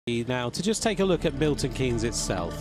Now to just take a look at Milton Keynes itself.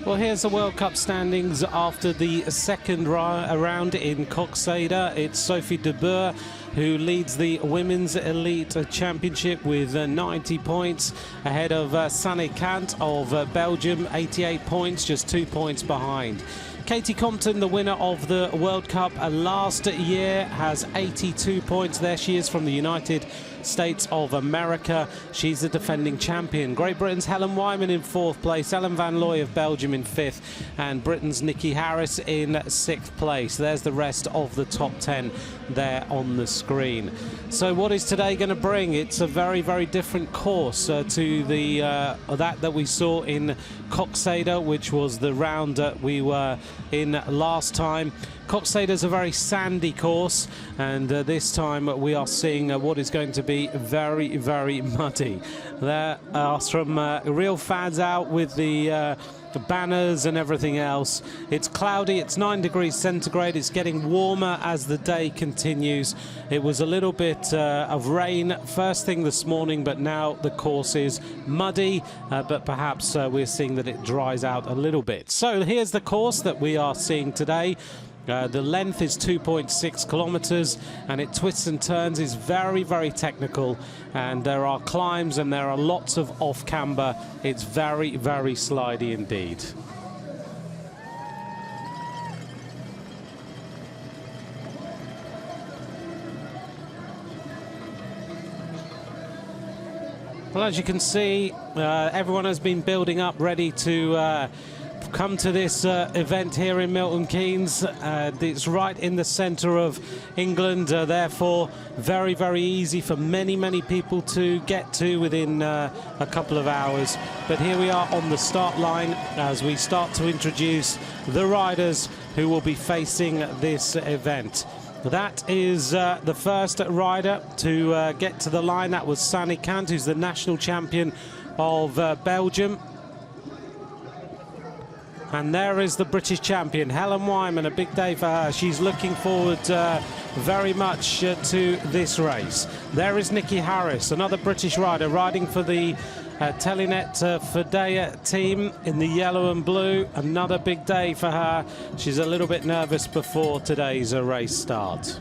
Well, here's the World Cup standings after the second round in Koksijde. It's Sophie de Boer who leads the Women's Elite Championship with 90 points, ahead of Sanne Cant of Belgium, 88 points, just 2 points behind. Katie Compton, the winner of the World Cup last year, has 82 points. There she is from the United States of America. She's the defending champion. Great Britain's Helen Wyman in 4th place, Ellen Van Looy of Belgium in 5th, and Britain's Nikki Harris in 6th place. There's the rest of the top 10 there on the screen. So what is today going to bring? It's a very, very different course to the that we saw in Koksijde, which was the round that we were in last time. Koksijde is a very sandy course, and this time we are seeing what is going to be very, very muddy. There are some real fans out with the banners and everything else. It's cloudy, it's 9 degrees centigrade, it's getting warmer as the day continues. It was a little bit of rain first thing this morning, but now the course is muddy, but perhaps we're seeing that it dries out a little bit. So here's the course that we are seeing today. The length is 2.6 kilometers, and it twists and turns, is very, very technical, and there are climbs and there are lots of off-camber. It's very, very slidey indeed. Well, as you can see, everyone has been building up, ready to come to this event here in Milton Keynes. It's right in the centre of England, therefore very, very easy for many, many people to get to within a couple of hours. But here we are on the start line as we start to introduce the riders who will be facing this event. That is the first rider to get to the line. That was Sanne Cant, who's the national champion of Belgium. And there is the British champion, Helen Wyman. A big day for her. She's looking forward very much to this race. There is Nikki Harris, another British rider, riding for the Telenet Fidea team in the yellow and blue. Another big day for her. She's a little bit nervous before today's race starts.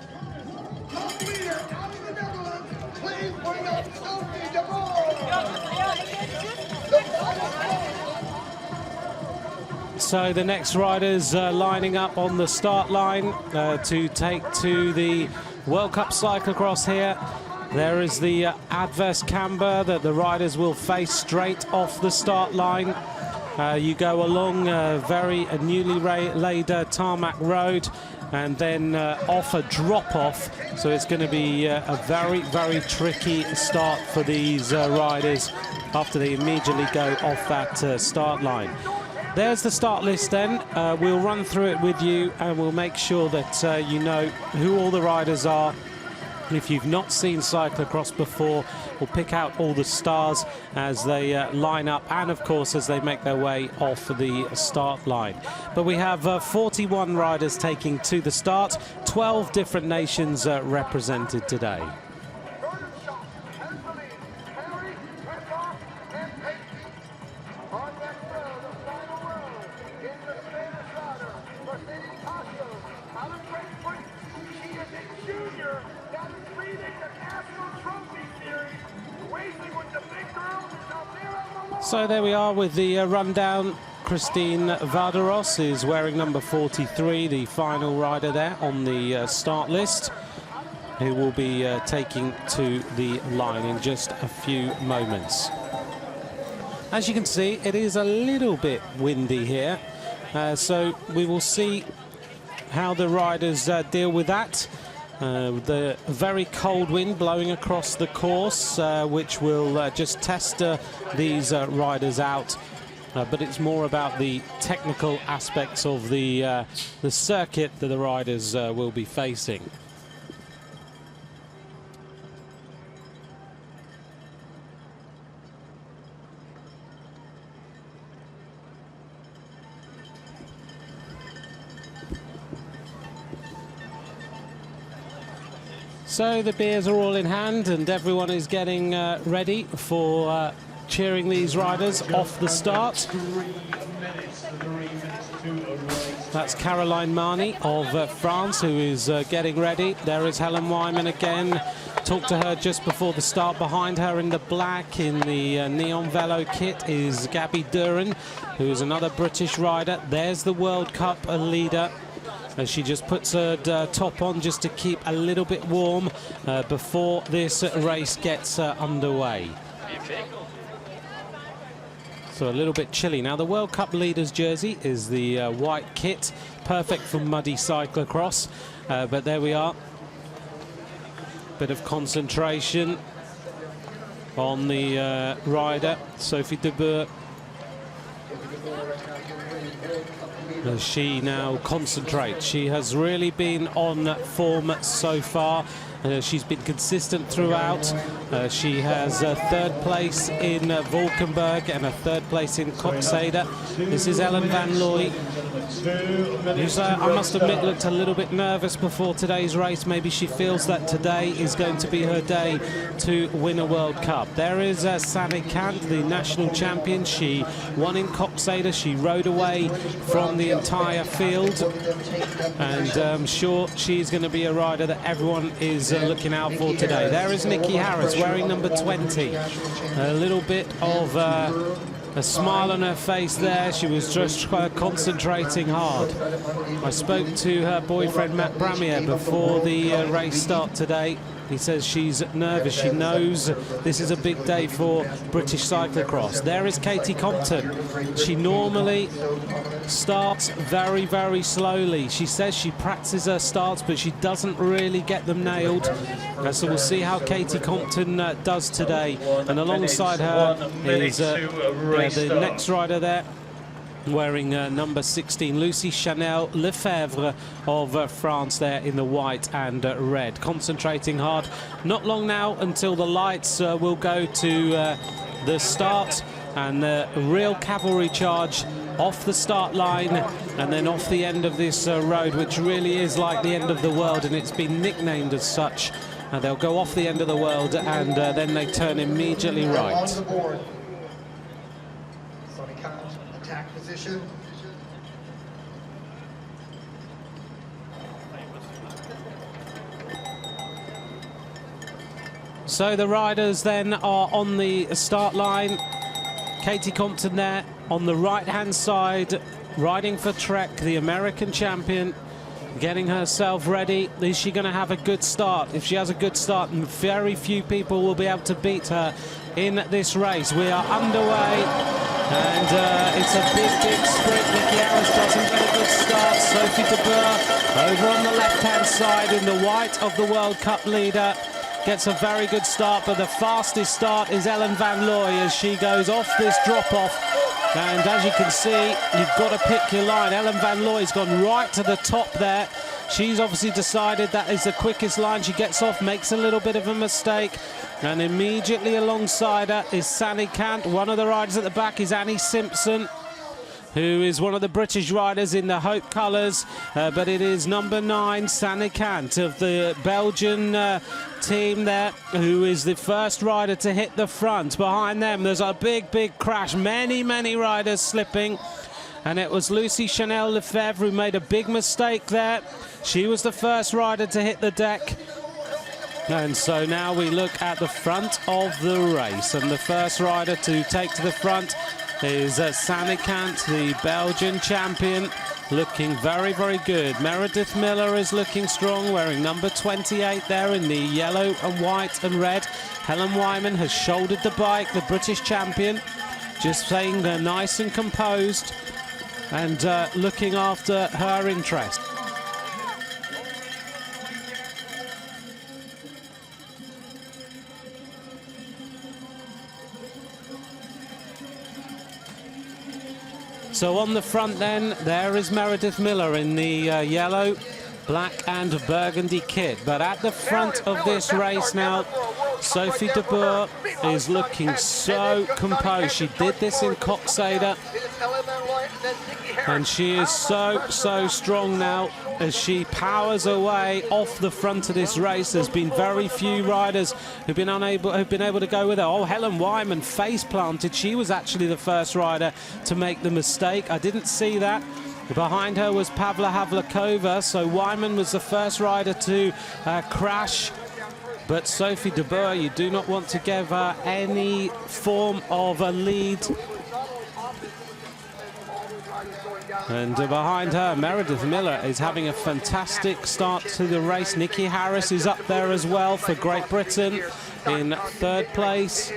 So the next riders lining up on the start line to take to the World Cup cyclocross here. There is the adverse camber that the riders will face straight off the start line. You go along a very newly laid tarmac road, and then off a drop-off. So it's going to be a very, very tricky start for these riders after they immediately go off that start line. There's the start list then. We'll run through it with you, and we'll make sure that you know who all the riders are. If you've not seen cyclocross before, we'll pick out all the stars as they line up, and of course as they make their way off the start line. But we have 41 riders taking to the start, 12 different nations represented today. So there we are with the rundown. Christine Vardaros is wearing number 43, the final rider there on the start list. who will be taking to the line in just a few moments. As you can see, it is a little bit windy here, so we will see how the riders deal with that. The very cold wind blowing across the course, which will just test these riders out. But it's more about the technical aspects of the circuit that the riders will be facing. So the beers are all in hand and everyone is getting ready for cheering these riders off the start. That's Caroline Marny of France, who is getting ready. There is Helen Wyman again. Talked to her just before the start. Behind her in the black, in the neon velo kit, is Gabby Duran, who is another British rider. There's the World Cup leader, as she just puts her top on just to keep a little bit warm before this race gets underway. So a little bit chilly. Now the World Cup leader's jersey is the white kit, perfect for muddy cyclocross, but there we are. Bit of concentration on the rider, Sophie de Boer. As she now concentrates. She has really been on form so far. She's been consistent throughout. She has a third place in Valkenburg and a third place in Koksijde. This is Ellen van Looy, who's, I must admit, looked a little bit nervous before today's race. Maybe she feels that today is going to be her day to win a World Cup. There is Sanne Cant, the national champion. She won in Koksijde. She rode away from the entire field, and I'm sure she's going to be a rider that everyone is looking out for today. There is Nikki Harris wearing number 20. A little bit of a smile on her face there. She was just concentrating hard. I spoke to her boyfriend Matt Bramier before the race start today. He says she's nervous. She knows this is a big day for British cyclocross. There is Katie Compton. She normally starts very, very slowly. She says she practices her starts, but she doesn't really get them nailed. So we'll see how Katie Compton does today. And alongside her is the next rider there, wearing number 16, Lucy Chanel Lefebvre of France, there in the white and red. Concentrating hard. Not long now until the lights will go to the start, and the real cavalry charge off the start line and then off the end of this road, which really is like the end of the world, and it's been nicknamed as such. They'll go off the end of the world and then they turn immediately right. Attack position. So the riders then are on the start line. Katie Compton there on the right-hand side, riding for Trek, the American champion, getting herself ready. Is she going to have a good start? If she has a good start, very few people will be able to beat her in this race. We are underway, and it's a big sprint. Nikki Harris doesn't get a good start. Sophie de Boer over on the left-hand side in the white of the World Cup leader gets a very good start, but the fastest start is Ellen van Looy as she goes off this drop-off. And as you can see, you've got to pick your line. Ellen van Looy's gone right to the top there. She's obviously decided that is the quickest line. She gets off, makes a little bit of a mistake, and immediately alongside her is Sanne Cant. One of the riders at the back is Annie Simpson, who is one of the British riders in the Hope colours, but it is number 9, Sanne Cant of the Belgian team there, who is the first rider to hit the front. Behind them, there's a big crash. Many riders slipping, and it was Lucy Chanel Lefebvre who made a big mistake there. She was the first rider to hit the deck. And so now we look at the front of the race, and the first rider to take to the front is Sanne Cant, the Belgian champion. looking very, very good. Meredith Miller is looking strong, wearing number 28 there in the yellow and white and red. Helen Wyman has shouldered the bike, the British champion, just staying nice and composed and looking after her interest. So on the front then, there is Meredith Miller in the yellow, black and burgundy kit. But at the front of this race now, Sophie de Boer is looking so composed. She did this in Koksijde, and she is so strong now as she powers away off the front of this race. There's been very few riders who've been able to go with her. Oh, Helen Wyman face planted. She was actually the first rider to make the mistake. I didn't see that. Behind her was Pavla Havlakova, so Wyman was the first rider to crash. But Sophie de Boer, you do not want to give her any form of a lead. And behind her, Meredith Miller is having a fantastic start to the race. Nikki Harris is up there as well for Great Britain in third place.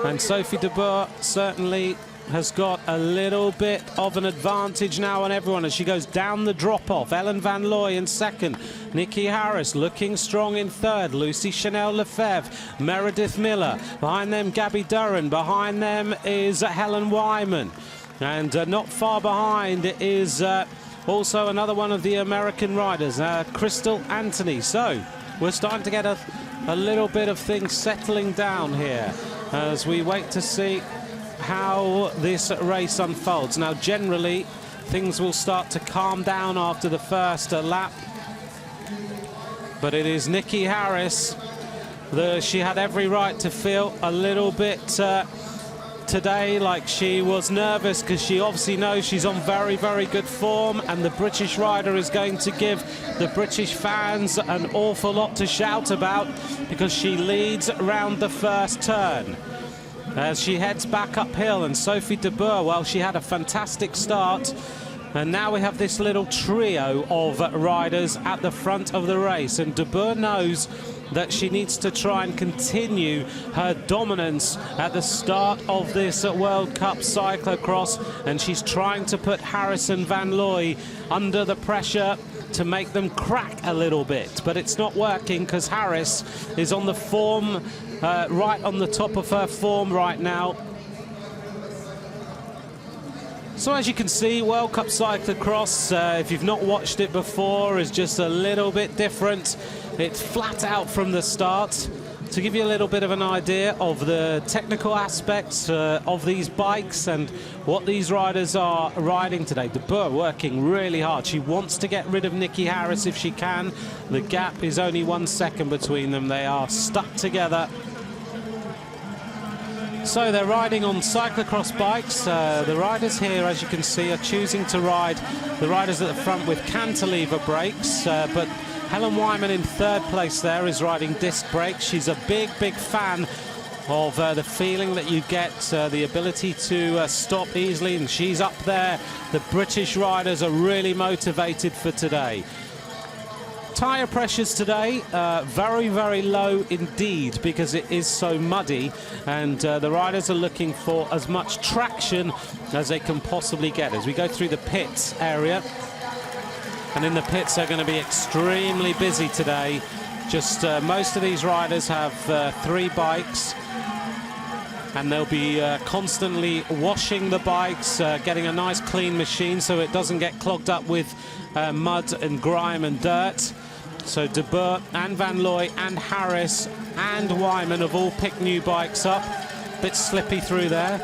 And Sophie de Boer certainly has got a little bit of an advantage now on everyone as she goes down the drop-off. Ellen Van Looy in second. Nikki Harris looking strong in third. Lucy Chanel Lefebvre. Meredith Miller. Behind them, Gabby Duran. Behind them is Helen Wyman. And not far behind is also another one of the American riders, Crystal Anthony. So we're starting to get a little bit of things settling down here as we wait to see how this race unfolds. Now, generally, things will start to calm down after the first lap. But it is Nikki Harris. She had every right to feel a little bit today like she was nervous, because she obviously knows she's on very, very good form, and the British rider is going to give the British fans an awful lot to shout about, because she leads around the first turn as she heads back uphill. And Sophie de Boer, well, she had a fantastic start, and now we have this little trio of riders at the front of the race, and de Boer knows that she needs to try and continue her dominance at the start of this World Cup cyclocross, and she's trying to put Harris and Van Looy under the pressure to make them crack a little bit, but it's not working because Harris is on the form, right on the top of her form right now. So as you can see, World Cup cyclocross, if you've not watched it before, is just a little bit different. It's flat out from the start. To give you a little bit of an idea of the technical aspects of these bikes and what these riders are riding today, de Boer working really hard. She wants to get rid of Nikki Harris if she can. The gap is only 1 second between them. They are stuck together. So they're riding on cyclocross bikes. The riders here, as you can see, are choosing to ride, the riders at the front, with cantilever brakes, but Helen Wyman in third place there is riding disc brakes. She's a big, big fan of the feeling that you get, the ability to stop easily, and she's up there. The British riders are really motivated for today. Tyre pressures today, very, very low indeed, because it is so muddy, and the riders are looking for as much traction as they can possibly get. As we go through the pits area, and in the pits they're going to be extremely busy today. Just most of these riders have 3 bikes, and they'll be constantly washing the bikes, getting a nice clean machine so it doesn't get clogged up with mud and grime and dirt. So de Boer and Van Looy and Harris and Wyman have all picked new bikes up. Bit slippy through there.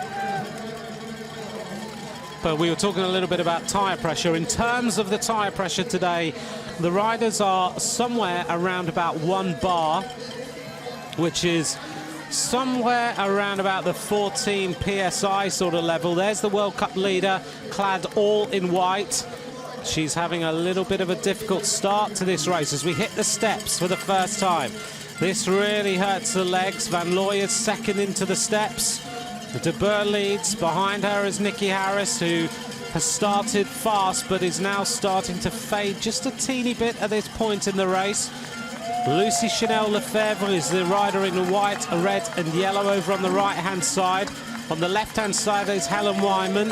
But we were talking a little bit about tyre pressure. In terms of the tyre pressure today, the riders are somewhere around about 1 bar, which is somewhere around about the 14 PSI sort of level. There's the World Cup leader, clad all in white. She's having a little bit of a difficult start to this race as we hit the steps for the first time. This really hurts the legs. Van Looy is second into the steps. De Boer leads. Behind her is Nikki Harris, who has started fast but is now starting to fade just a teeny bit at this point in the race. Lucy Chanel Lefebvre is the rider in white, red and yellow over on the right-hand side. On the left-hand side is Helen Wyman.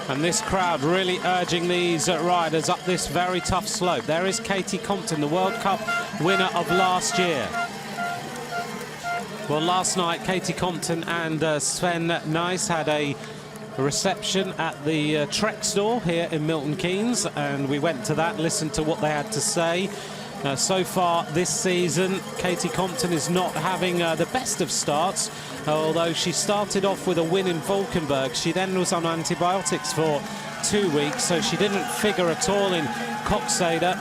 And this crowd really urging these riders up this very tough slope. There is Katie Compton, the World Cup winner of last year. Well, last night, Katie Compton and Sven Nys had a reception at the Trek store here in Milton Keynes, and we went to that, listened to what they had to say. So far this season, Katie Compton is not having the best of starts, although she started off with a win in Valkenburg. She then was on antibiotics for 2 weeks, so she didn't figure at all in Koksijde.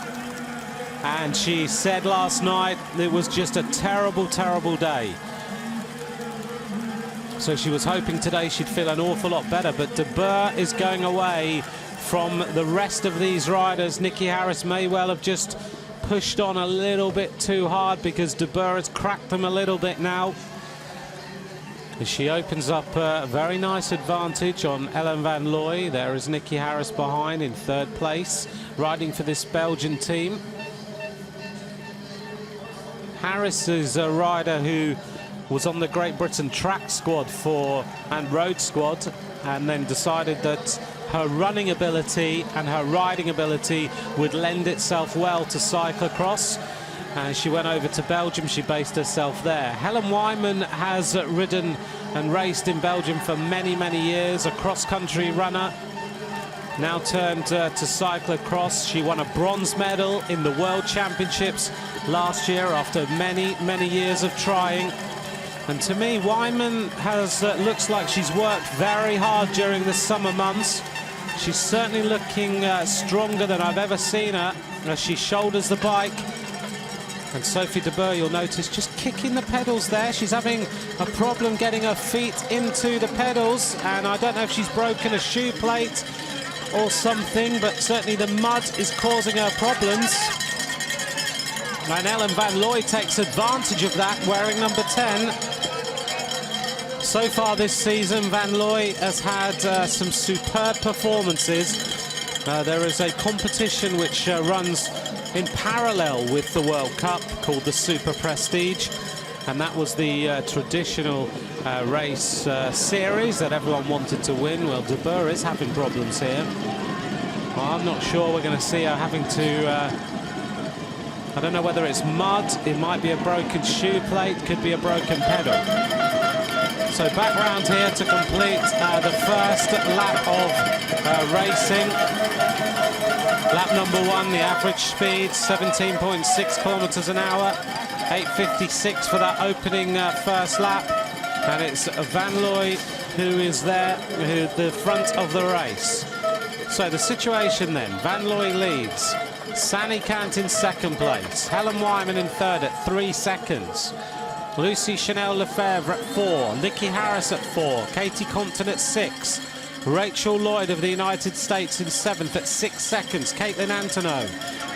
And she said last night it was just a terrible, terrible day. So she was hoping today she'd feel an awful lot better, but De Boer is going away from the rest of these riders. Nikki Harris may well have just pushed on a little bit too hard because De Boer has cracked them a little bit now. As she opens up a very nice advantage on Ellen van Looy. There is Nikki Harris behind in third place, riding for this Belgian team. Harris is a rider who was on the Great Britain track squad and road squad, and then decided that her running ability and her riding ability would lend itself well to cyclocross. And she went over to Belgium, she based herself there. Helen Wyman has ridden and raced in Belgium for many, many years, a cross-country runner. Now turned to cyclocross. She won a bronze medal in the World Championships last year after many, many years of trying. And to me, Wyman looks like she's worked very hard during the summer months. She's certainly looking stronger than I've ever seen her as she shoulders the bike. And Sophie De Boer, you'll notice, just kicking the pedals there. She's having a problem getting her feet into the pedals, and I don't know if she's broken a shoe plate or something, but certainly the mud is causing her problems. And Ellen van Looy takes advantage of that, wearing number 10. So far this season, Van Looy has had some superb performances. There is a competition which runs in parallel with the World Cup called the Super Prestige, and that was the traditional race series that everyone wanted to win. Well, De Boer is having problems here. Well, I'm not sure we're going to see her having to... I don't know whether it's mud, it might be a broken shoe plate, could be a broken pedal. So back round here to complete the first lap of racing. Lap number 1, the average speed, 17.6 kilometers an hour, 8:56 for that opening first lap. And it's Van Looy who is there, the front of the race. So the situation then, Van Looy leads. Sani Kant in second place. Helen Wyman in third at 3 seconds. Lucy Chanel Lefebvre at 4. Nikki Harris at 4. Katie Compton at 6. Rachel Lloyd of the United States in 7th at 6 seconds. Caitlin Antonow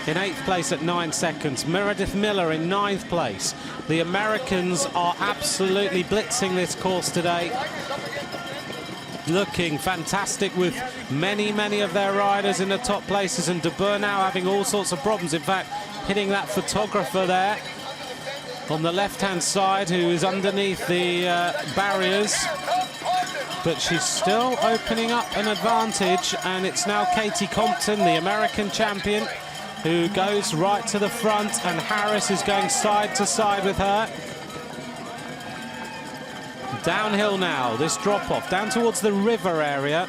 in 8th place at 9 seconds. Meredith Miller in 9th place. The Americans are absolutely blitzing this course today. Looking fantastic with many, many of their riders in the top places, and De Boer now having all sorts of problems. In fact, hitting that photographer there on the left-hand side who is underneath the barriers. But she's still opening up an advantage, and it's now Katie Compton, the American champion, who goes right to the front, and Harris is going side to side with her. Downhill now, this drop-off, down towards the river area,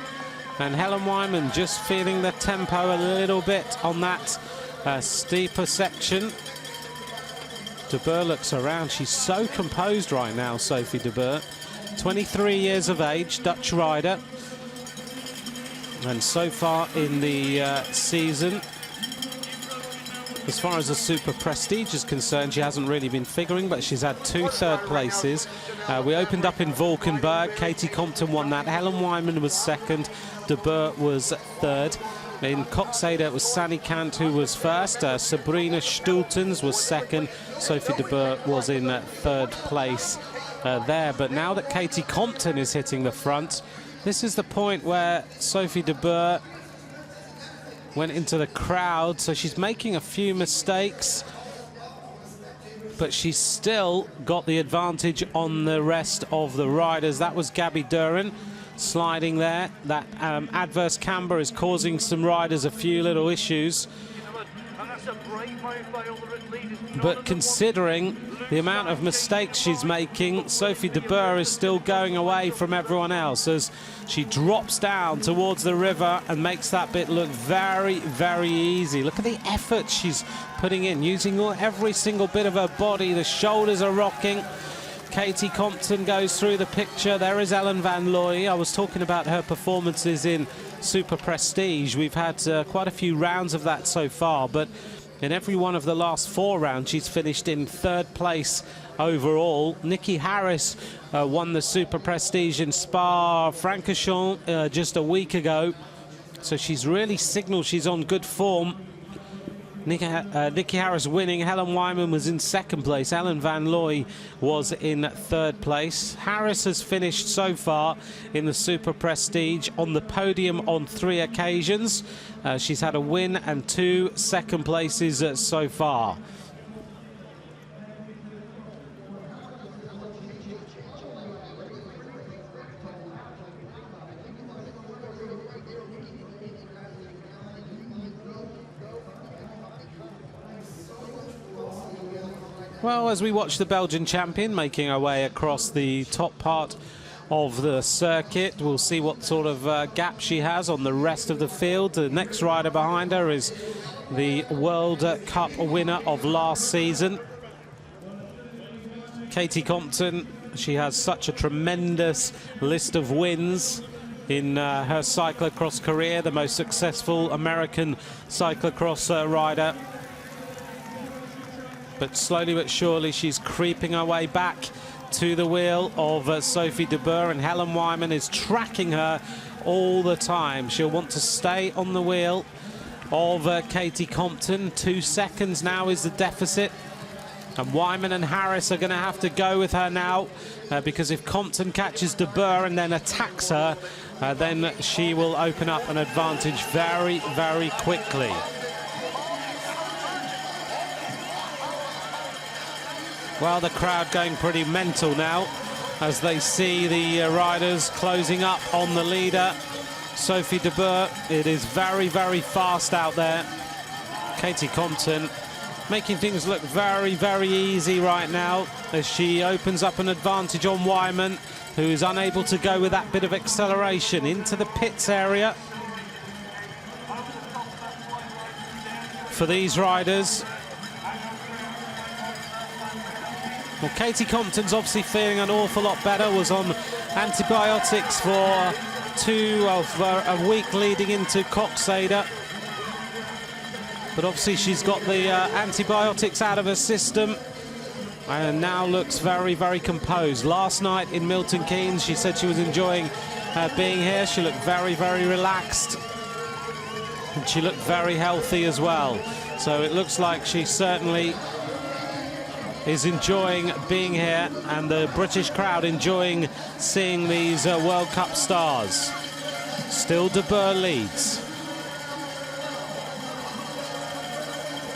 and Helen Wyman just feeling the tempo a little bit on that steeper section. De Boer looks around, she's so composed right now, Sophie De Boer. 23 years of age, Dutch rider, and so far in the season, as far as the Super Prestige is concerned, she hasn't really been figuring, but she's had 2 third places. We opened up in Valkenburg. Katie Compton won that. Helen Wyman was second. De Boer was third. In Koksijde, it was Sani Kant who was first. Sabrina Stultens was second. Sophie De Boer was in third place there. But now that Katie Compton is hitting the front, this is the point where Sophie de Boer went into the crowd. So she's making a few mistakes, but she's still got the advantage on the rest of the riders. That was Gabby Duran sliding there. That adverse camber is causing some riders a few little issues. But considering the amount of mistakes she's making, Sophie de Boer is still going away from everyone else as she drops down towards the river and makes that bit look very, very easy. Look at the effort she's putting in, using every single bit of her body. The shoulders are rocking. Katie Compton goes through the picture. There is Ellen van Looy. I was talking about her performances in Super Prestige. We've had quite a few rounds of that so far, but in every one of the last 4 rounds, she's finished in 3rd place overall. Nikki Harris won the Super Prestige in Spa-Francorchamps just a week ago. So she's really signaled she's on good form. Nikki Harris winning. Helen Wyman was in 2nd place. Ellen van Looy was in 3rd place. Harris has finished so far in the Super Prestige on the podium on 3 occasions. She's had a win and 2 second places so far. Well, as we watch the Belgian champion making her way across the top part of the circuit, we'll see what sort of gap she has on the rest of the field. The next rider behind her is the World Cup winner of last season, Katie Compton. She has such a tremendous list of wins in her cyclocross career, the most successful American cyclocross rider. But slowly but surely she's creeping her way back to the wheel of Sophie de Boer, and Helen Wyman is tracking her all the time. She'll want to stay on the wheel of Katie Compton. 2 seconds now is the deficit, and Wyman and Harris are going to have to go with her now because if Compton catches de Boer and then attacks her, then she will open up an advantage very, very quickly. Well, the crowd going pretty mental now as they see the riders closing up on the leader, Sophie de Boer. It is very, very fast out there. Katie Compton making things look very, very easy right now as she opens up an advantage on Wyman, who is unable to go with that bit of acceleration into the pits area. For these riders, well, Katie Compton's obviously feeling an awful lot better, was on antibiotics for a week leading into Koksijde. But obviously she's got the antibiotics out of her system and now looks very, very composed. Last night in Milton Keynes, she said she was enjoying being here. She looked very, very relaxed. And she looked very healthy as well. So it looks like she certainly is enjoying being here, and the British crowd enjoying seeing these World Cup stars. Still de Boer leads.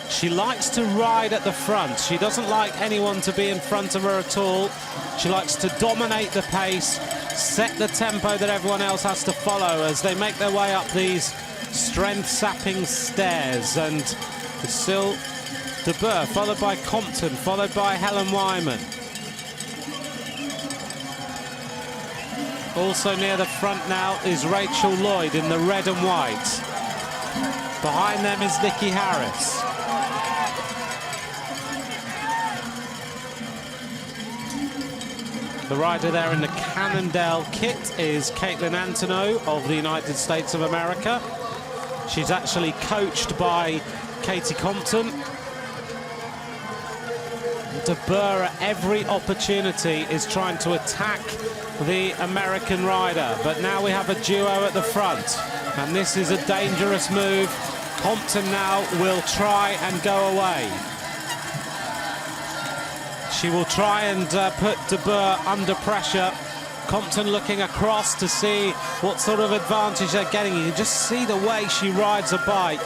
She likes to ride at the front. She doesn't like anyone to be in front of her at all. She likes to dominate the pace, set the tempo that everyone else has to follow as they make their way up these strength-sapping stairs. And it's still de Boer, followed by Compton, followed by Helen Wyman. Also near the front now is Rachel Lloyd in the red and white. Behind them is Nikki Harris. The rider there in the Cannondale kit is Caitlin Antonow of the United States of America. She's actually coached by Katie Compton. De Boer at every opportunity is trying to attack the American rider, but now we have a duo at the front, and this is a dangerous move. Compton now will try and go away. She will try and put De Boer under pressure. Compton looking across to see what sort of advantage they're getting. You can just see the way she rides a bike.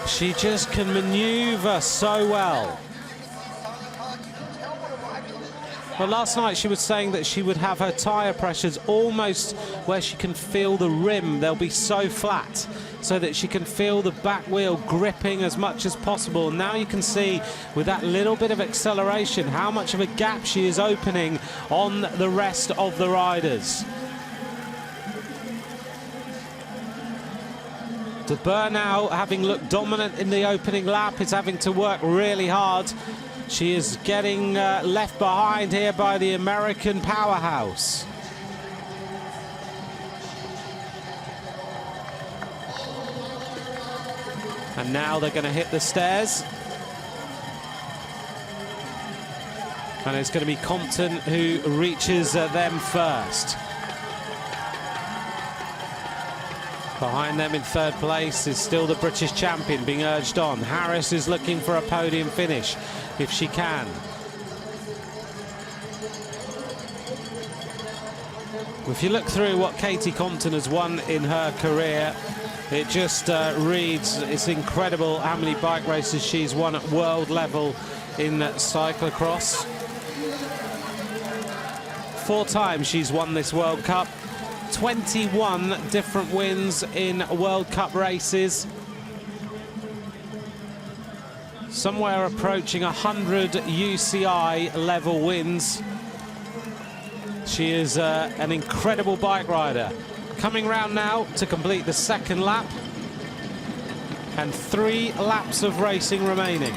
She just can maneuver so well. But last night she was saying that she would have her tyre pressures almost where she can feel the rim. They'll be so flat so that she can feel the back wheel gripping as much as possible. Now you can see with that little bit of acceleration how much of a gap she is opening on the rest of the riders. De Boer now, having looked dominant in the opening lap, is having to work really hard. She is getting left behind here by the American powerhouse. And now they're going to hit the stairs. And it's going to be Compton who reaches them first. Behind them in third place is still the British champion being urged on. Harris is looking for a podium finish if she can. If you look through what Katie Compton has won in her career, it just reads, it's incredible how many bike races she's won at world level in cyclocross. 4 times she's won this World Cup. 21 different wins in World Cup races. Somewhere approaching 100 UCI level wins. She is an incredible bike rider. Coming round now to complete the second lap. And 3 laps of racing remaining.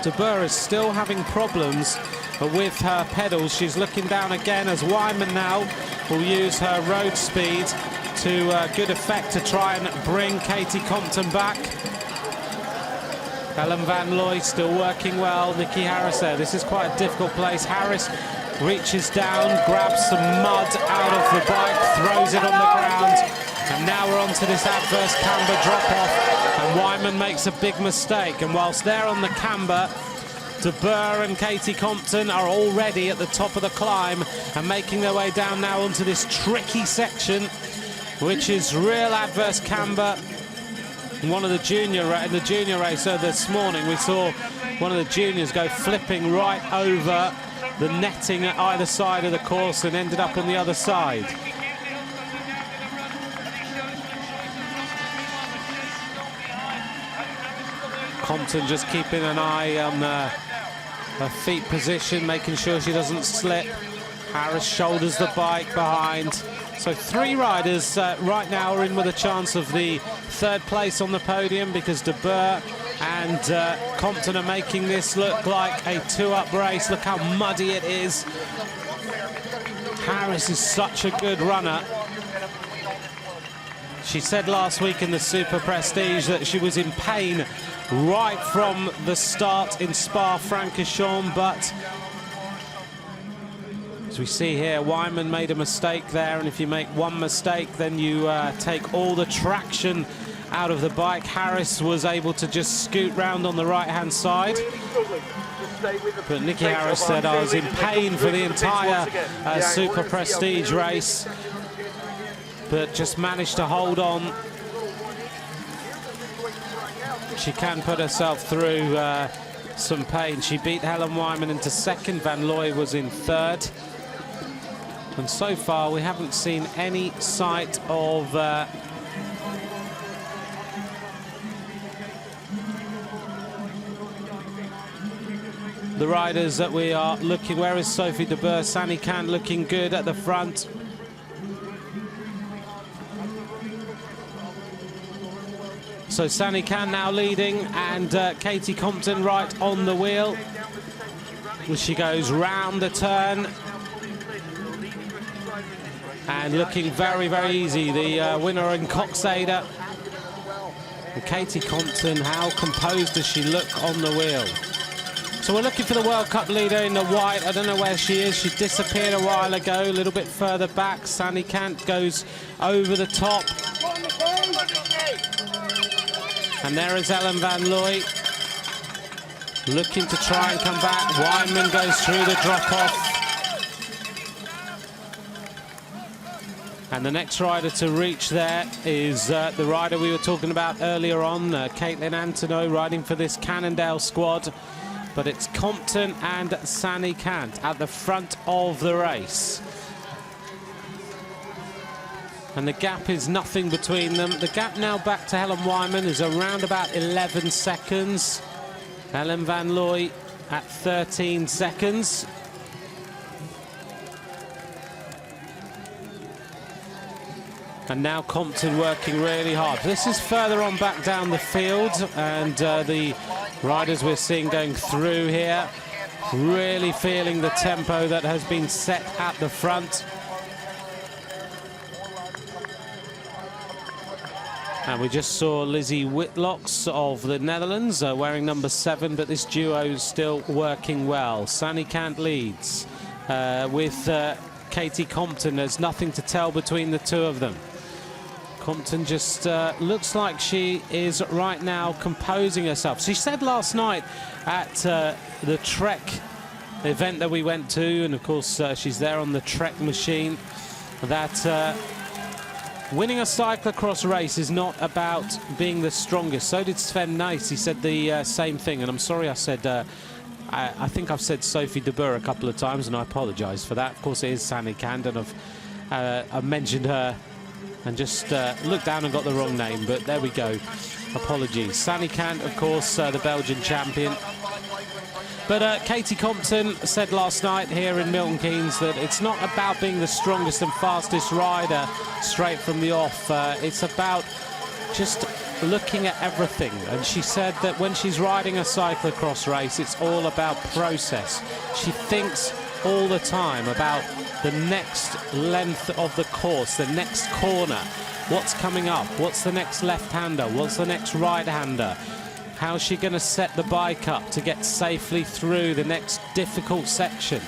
De Boer is still having problems with her pedals. She's looking down again as Wyman now will use her road speed to good effect to try and bring Katie Compton back. Ellen Van Looy still working well. Nikki Harris there. This is quite a difficult place. Harris reaches down, grabs some mud out of the bike, throws it on the ground, and now we're on to this adverse camber drop-off, and Wyman makes a big mistake. And whilst they're on the camber, De Boer and Katie Compton are already at the top of the climb and making their way down now onto this tricky section, which is real adverse camber. In the junior race this morning, we saw one of the juniors go flipping right over the netting at either side of the course and ended up on the other side. Compton just keeping an eye on her feet position, making sure she doesn't slip. Harris shoulders the bike behind. So 3 riders right now are in with a chance of the 3rd place on the podium, because De Boer and Compton are making this look like a 2-up race. Look how muddy it is. Harris is such a good runner. She said last week in the Super Prestige that she was in pain right from the start in Spa-Francorchamps, but as we see here, Wyman made a mistake there, and if you make one mistake, then you take all the traction out of the bike. Harris was able to just scoot round on the right-hand side. But Nikki Harris said, I was in pain for the entire Super Prestige race, but just managed to hold on. She can put herself through some pain. She beat Helen Wyman into 2nd. Van Looy was in 3rd. And so far, we haven't seen any sight of the riders that we are looking. Where is Sophie De Boer? Sani Kant looking good at the front. So Sani Kant now leading, and Katie Compton right on the wheel. As she goes round the turn. And looking very, very easy, the winner in Koksijde. And Katie Compton, how composed does she look on the wheel? So we're looking for the World Cup leader in the white. I don't know where she is. She disappeared a while ago, a little bit further back. Sani Kant goes over the top. And there is Ellen Van Looy. looking to try and come back. Weinman goes through the drop-off. And the next rider to reach there is the rider we were talking about earlier on, Caitlin Antonow, riding for this Cannondale squad. But it's Compton and Sani Kant at the front of the race. And the gap is nothing between them. The gap now back to Helen Weinman is around about 11 seconds. Ellen Van Looy at 13 seconds. And now Compton working really hard. This is further on back down the field, and the riders we're seeing going through here really feeling the tempo that has been set at the front. And we just saw Lizzie Whitlocks of the Netherlands wearing number 7, but this duo is still working well. Sani Kant leads with Katie Compton. There's nothing to tell between the two of them. Compton just looks like she is right now composing herself. She said last night at the Trek event that we went to, and of course she's there on the Trek machine, that winning a cyclocross race is not about being the strongest. So did Sven Nys. He said the same thing, and I'm sorry I said I think I've said Sophie de Boer a couple of times, and I apologise for that. Of course, it is Sani Kant, and I've mentioned her and just looked down and got the wrong name, but there we go. Apologies. Sani Kant, of course, the Belgian champion. But Katie Compton said last night here in Milton Keynes that it's not about being the strongest and fastest rider straight from the off. It's about just looking at everything. And she said that when she's riding a cyclocross race, it's all about process. She thinks all the time about the next length of the course, the next corner, what's coming up, what's the next left-hander, what's the next right-hander, how's she going to set the bike up to get safely through the next difficult section.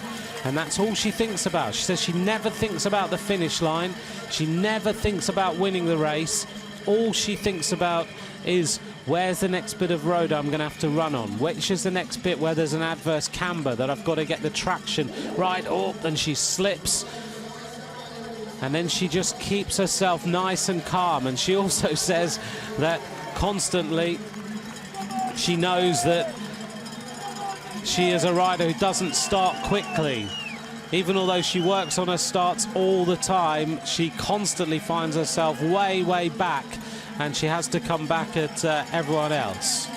And that's all she thinks about. She says she never thinks about the finish line, she never thinks about winning the race. All she thinks about is, where's the next bit of road I'm going to have to run on? Which is the next bit where there's an adverse camber that I've got to get the traction right up, and she slips. And then she just keeps herself nice and calm. And she also says that constantly she knows that she is a rider who doesn't start quickly. Even although she works on her starts all the time, she constantly finds herself way, way back, and she has to come back at everyone else.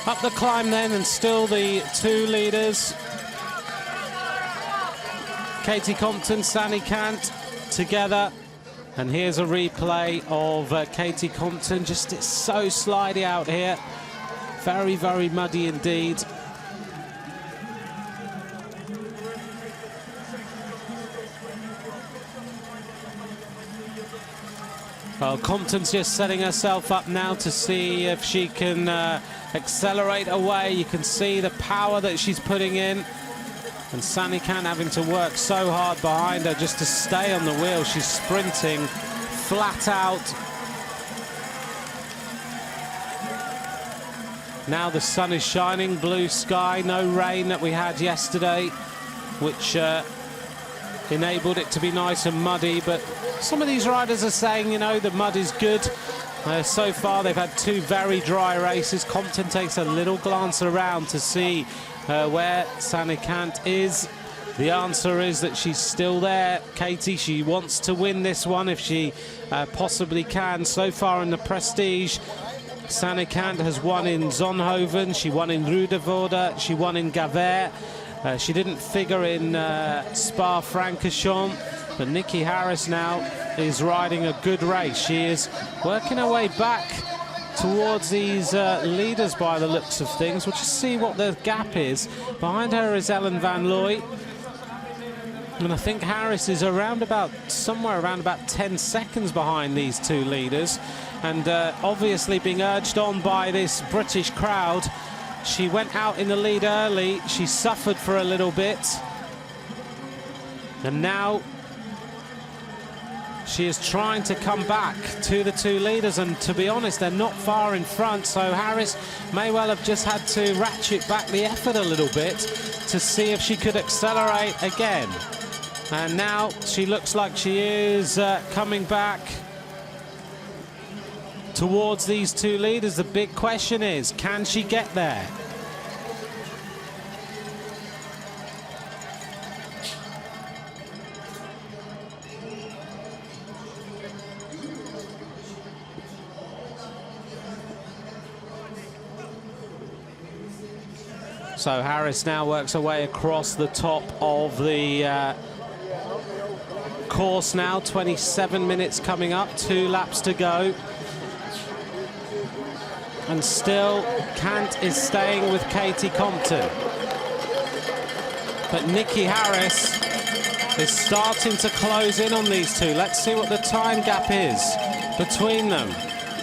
Up the climb then, and still the two leaders. Katie Compton, Sani Kant together. And here's a replay of Katie Compton. Just, it's so slidey out here. Very, very muddy indeed. Well, Compton's just setting herself up now to see if she can accelerate away. You can see the power that she's putting in. And Sani Kant having to work so hard behind her just to stay on the wheel. She's sprinting flat out. Now the sun is shining, blue sky, no rain that we had yesterday, which enabled it to be nice and muddy. But some of these riders are saying, you know, the mud is good. So far they've had two very dry races. Compton takes a little glance around to see where Sani Kant is. The answer is that she's still there. Katie, she wants to win this one if she possibly can. So far in the Prestige, Sani Kant has won in Zonhoven, she won in Rudevorde, she won in Gavert. She didn't figure in Spa-Francorchamps, but Nikki Harris now is riding a good race. She is working her way back towards these leaders by the looks of things. We'll just see what the gap is. Behind her is Ellen Van Looy. And I think Harris is somewhere around about 10 seconds behind these two leaders. And obviously being urged on by this British crowd. She went out in the lead early. She suffered for a little bit. And now she is trying to come back to the two leaders. And to be honest, they're not far in front. So Harris may well have just had to ratchet back the effort a little bit to see if she could accelerate again. And now she looks like she is coming back towards these two leaders. The big question is, can she get there? So Harris now works her way across the top of the course now. 27 minutes coming up, 2 laps to go. And still Cant is staying with Katie Compton. But Nikki Harris is starting to close in on these two. Let's see what the time gap is between them.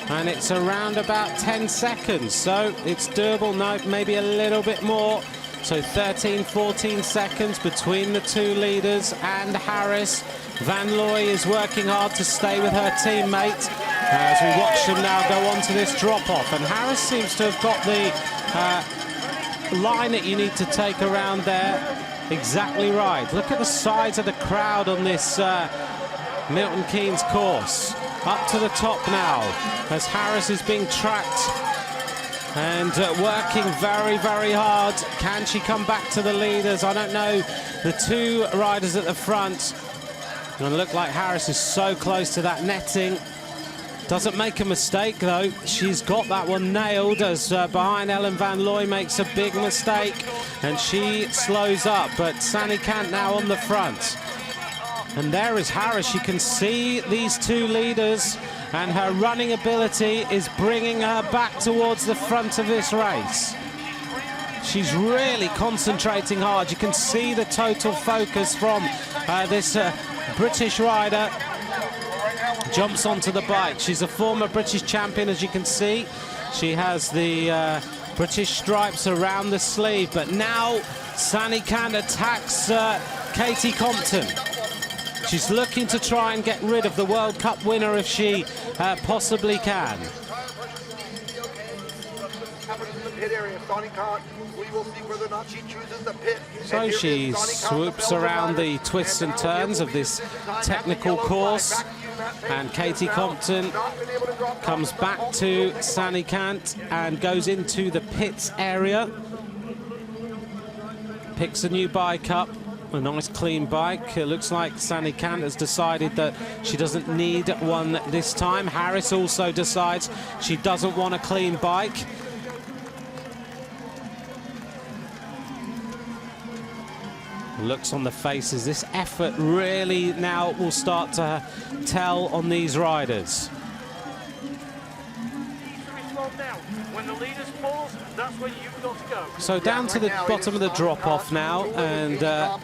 And it's around about 10 seconds, so it's doable. No, maybe a little bit more. So 13, 14 seconds between the two leaders and Harris. Van Looy is working hard to stay with her teammate as we watch them now go on to this drop-off. And Harris seems to have got the line that you need to take around there exactly right. Look at the size of the crowd on this Milton Keynes course. Up to the top now as Harris is being tracked and working very, very hard. Can she come back to the leaders? I don't know. The two riders at the front. And look like Harris is so close to that netting. Doesn't make a mistake though. She's got that one nailed as behind Ellen Van Looy makes a big mistake and she slows up. But Sani Kant now on the front. And there is Harris. You can see these two leaders and her running ability is bringing her back towards the front of this race. She's really concentrating hard. You can see the total focus from this British rider. Jumps onto the bike. She's a former British champion, as you can see. She has the British stripes around the sleeve. But now Sani Kant attacks Katie Compton. She's looking to try and get rid of the World Cup winner if she possibly can. So she swoops around the twists and turns of this technical course. And Katie Compton comes back to Sani Kant and goes into the pits area. Picks a new bike up. A nice clean bike. It looks like Sani Kant has decided that she doesn't need one this time. Harris also decides she doesn't want a clean bike. Looks on the faces. This effort really now will start to tell on these riders. So down to the bottom of the drop-off now, and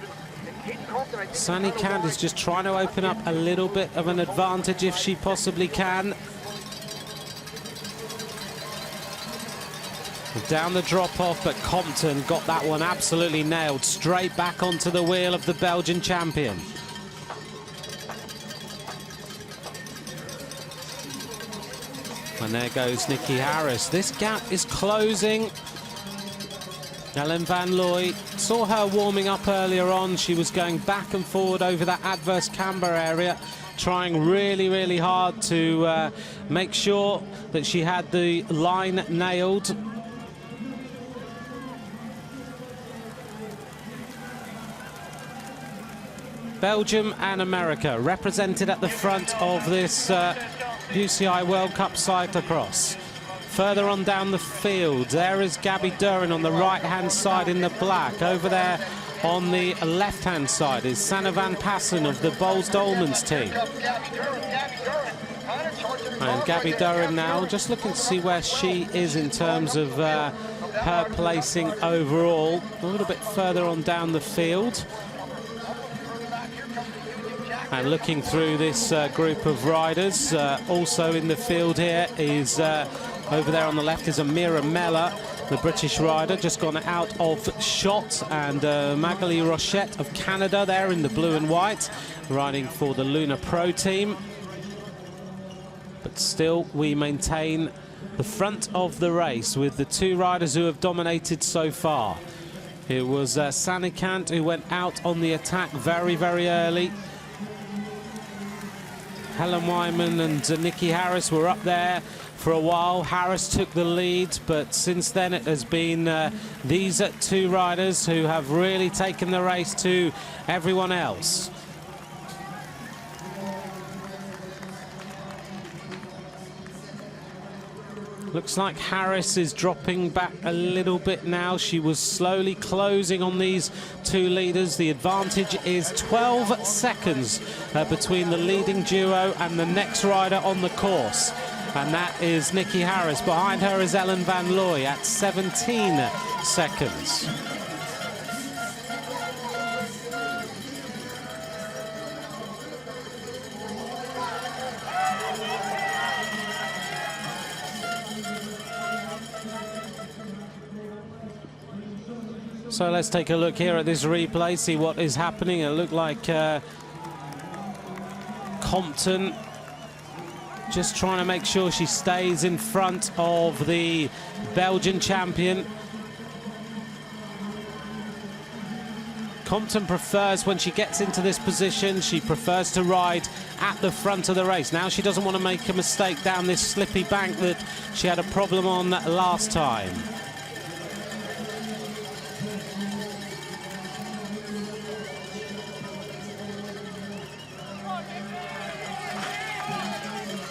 Sani Kant is just trying to open up a little bit of an advantage if she possibly can. Down the drop-off, but Compton got that one absolutely nailed. Straight back onto the wheel of the Belgian champion. And there goes Nikki Harris. This gap is closing. Ellen Van Looy, saw her warming up earlier on. She was going back and forward over that adverse camber area, trying really, really hard to make sure that she had the line nailed. Belgium and America represented at the front of this UCI World Cup cyclocross. Further on down the field, there is Gabby Duren on the right-hand side in the black. Over there on the left-hand side is Sanne van Passen of the Boels Dolmans team. And Gabby Duren now, just looking to see where she is in terms of her placing overall. A little bit further on down the field. And looking through this group of riders, also in the field here is, over there on the left is Amira Mella, the British rider, just gone out of shot, and Magali Rochette of Canada there in the blue and white, riding for the Luna Pro team. But still, we maintain the front of the race with the two riders who have dominated so far. It was Sanikant who went out on the attack very, very early. Helen Wyman and Nikki Harris were up there for a while. Harris took the lead, but since then it has been these two riders who have really taken the race to everyone else. Looks like Harris is dropping back a little bit now. She was slowly closing on these two leaders. The advantage is 12 seconds between the leading duo and the next rider on the course. And that is Nikki Harris. Behind her is Ellen Van Looy at 17 seconds. So let's take a look here at this replay, see what is happening. It looked like Compton just trying to make sure she stays in front of the Belgian champion. Compton prefers, when she gets into this position, she prefers to ride at the front of the race. Now she doesn't want to make a mistake down this slippy bank that she had a problem on last time.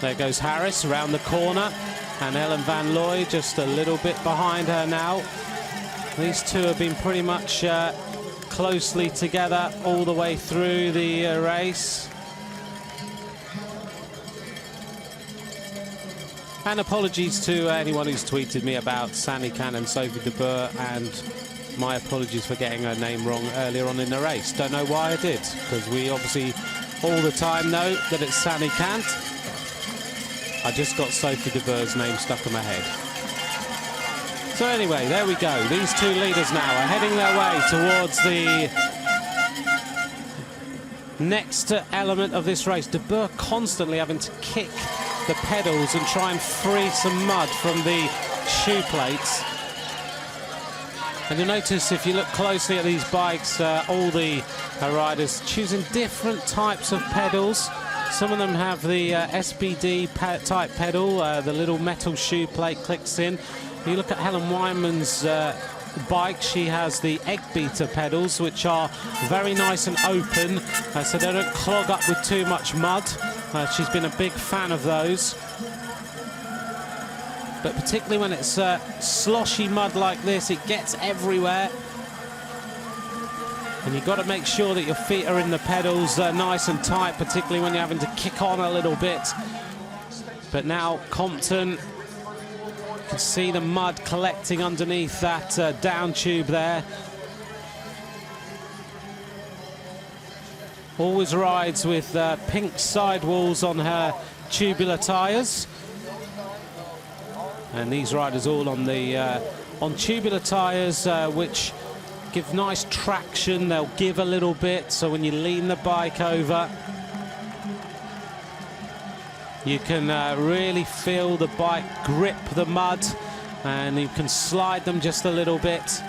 There goes Harris around the corner, and Ellen Van Looy just a little bit behind her now. These two have been pretty much closely together all the way through the race. And apologies to anyone who's tweeted me about Sanikant and Sophie de Boer, and my apologies for getting her name wrong earlier on in the race. Don't know why I did, because we obviously all the time know that it's Sanikant. I just got Sophie de Boer's name stuck in my head. So anyway, there we go. These two leaders now are heading their way towards the next element of this race. De Boer constantly having to kick the pedals and try and free some mud from the shoe plates. And you'll notice, if you look closely at these bikes, all the riders choosing different types of pedals. Some of them have the SBD type pedal, the little metal shoe plate clicks in. If you look at Helen Wyman's bike, she has the egg beater pedals, which are very nice and open, so they don't clog up with too much mud. She's been a big fan of those. But particularly when it's sloshy mud like this, it gets everywhere. And you've got to make sure that your feet are in the pedals nice and tight, particularly when you're having to kick on a little bit. But now Compton, you can see the mud collecting underneath that down tube there. Always rides with pink sidewalls on her tubular tyres. And these riders all on the on tubular tyres, which give nice traction. They'll give a little bit, so when you lean the bike over, you can really feel the bike grip the mud, and you can slide them just a little bit.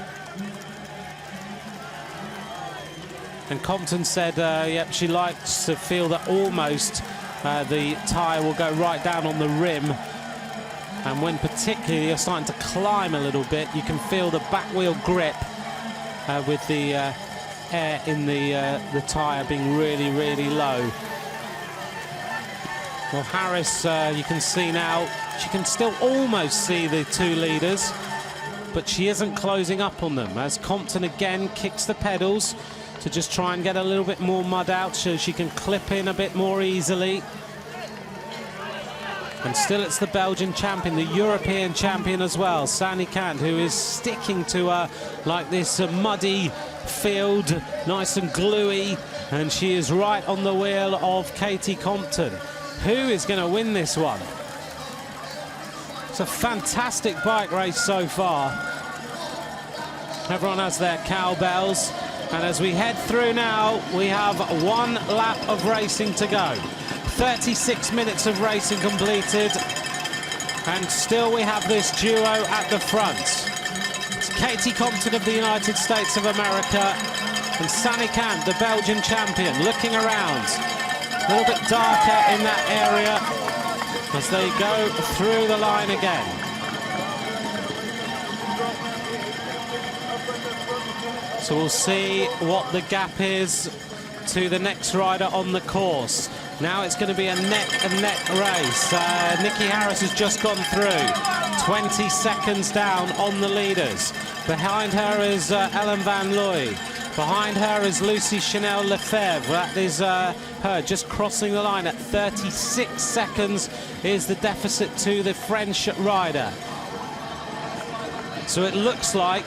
And Compton said, yep, she likes to feel that almost the tyre will go right down on the rim. And when particularly you're starting to climb a little bit, you can feel the back wheel grip with the air in the tyre being really, really low. Well, Harris, you can see now, she can still almost see the two leaders, but she isn't closing up on them, as Compton again kicks the pedals to just try and get a little bit more mud out so she can clip in a bit more easily. And still it's the Belgian champion, the European champion as well, Sani Kant, who is sticking to her like this muddy field, nice and gluey, and she is right on the wheel of Katie Compton. Who is going to win this one? It's a fantastic bike race so far. Everyone has their cowbells, and as we head through now, we have one lap of racing to go. 36 minutes of racing completed, and still we have this duo at the front. It's Katie Compton of the United States of America and Sani Kant, the Belgian champion, looking around. A little bit darker in that area as they go through the line again. So we'll see what the gap is to the next rider on the course. Now it's going to be a neck-and-neck race. Nikki Harris has just gone through. 20 seconds down on the leaders. Behind her is Ellen Van Looy. Behind her is Lucy Chanel Lefebvre. That is her just crossing the line at 36 seconds is the deficit to the French rider. So it looks like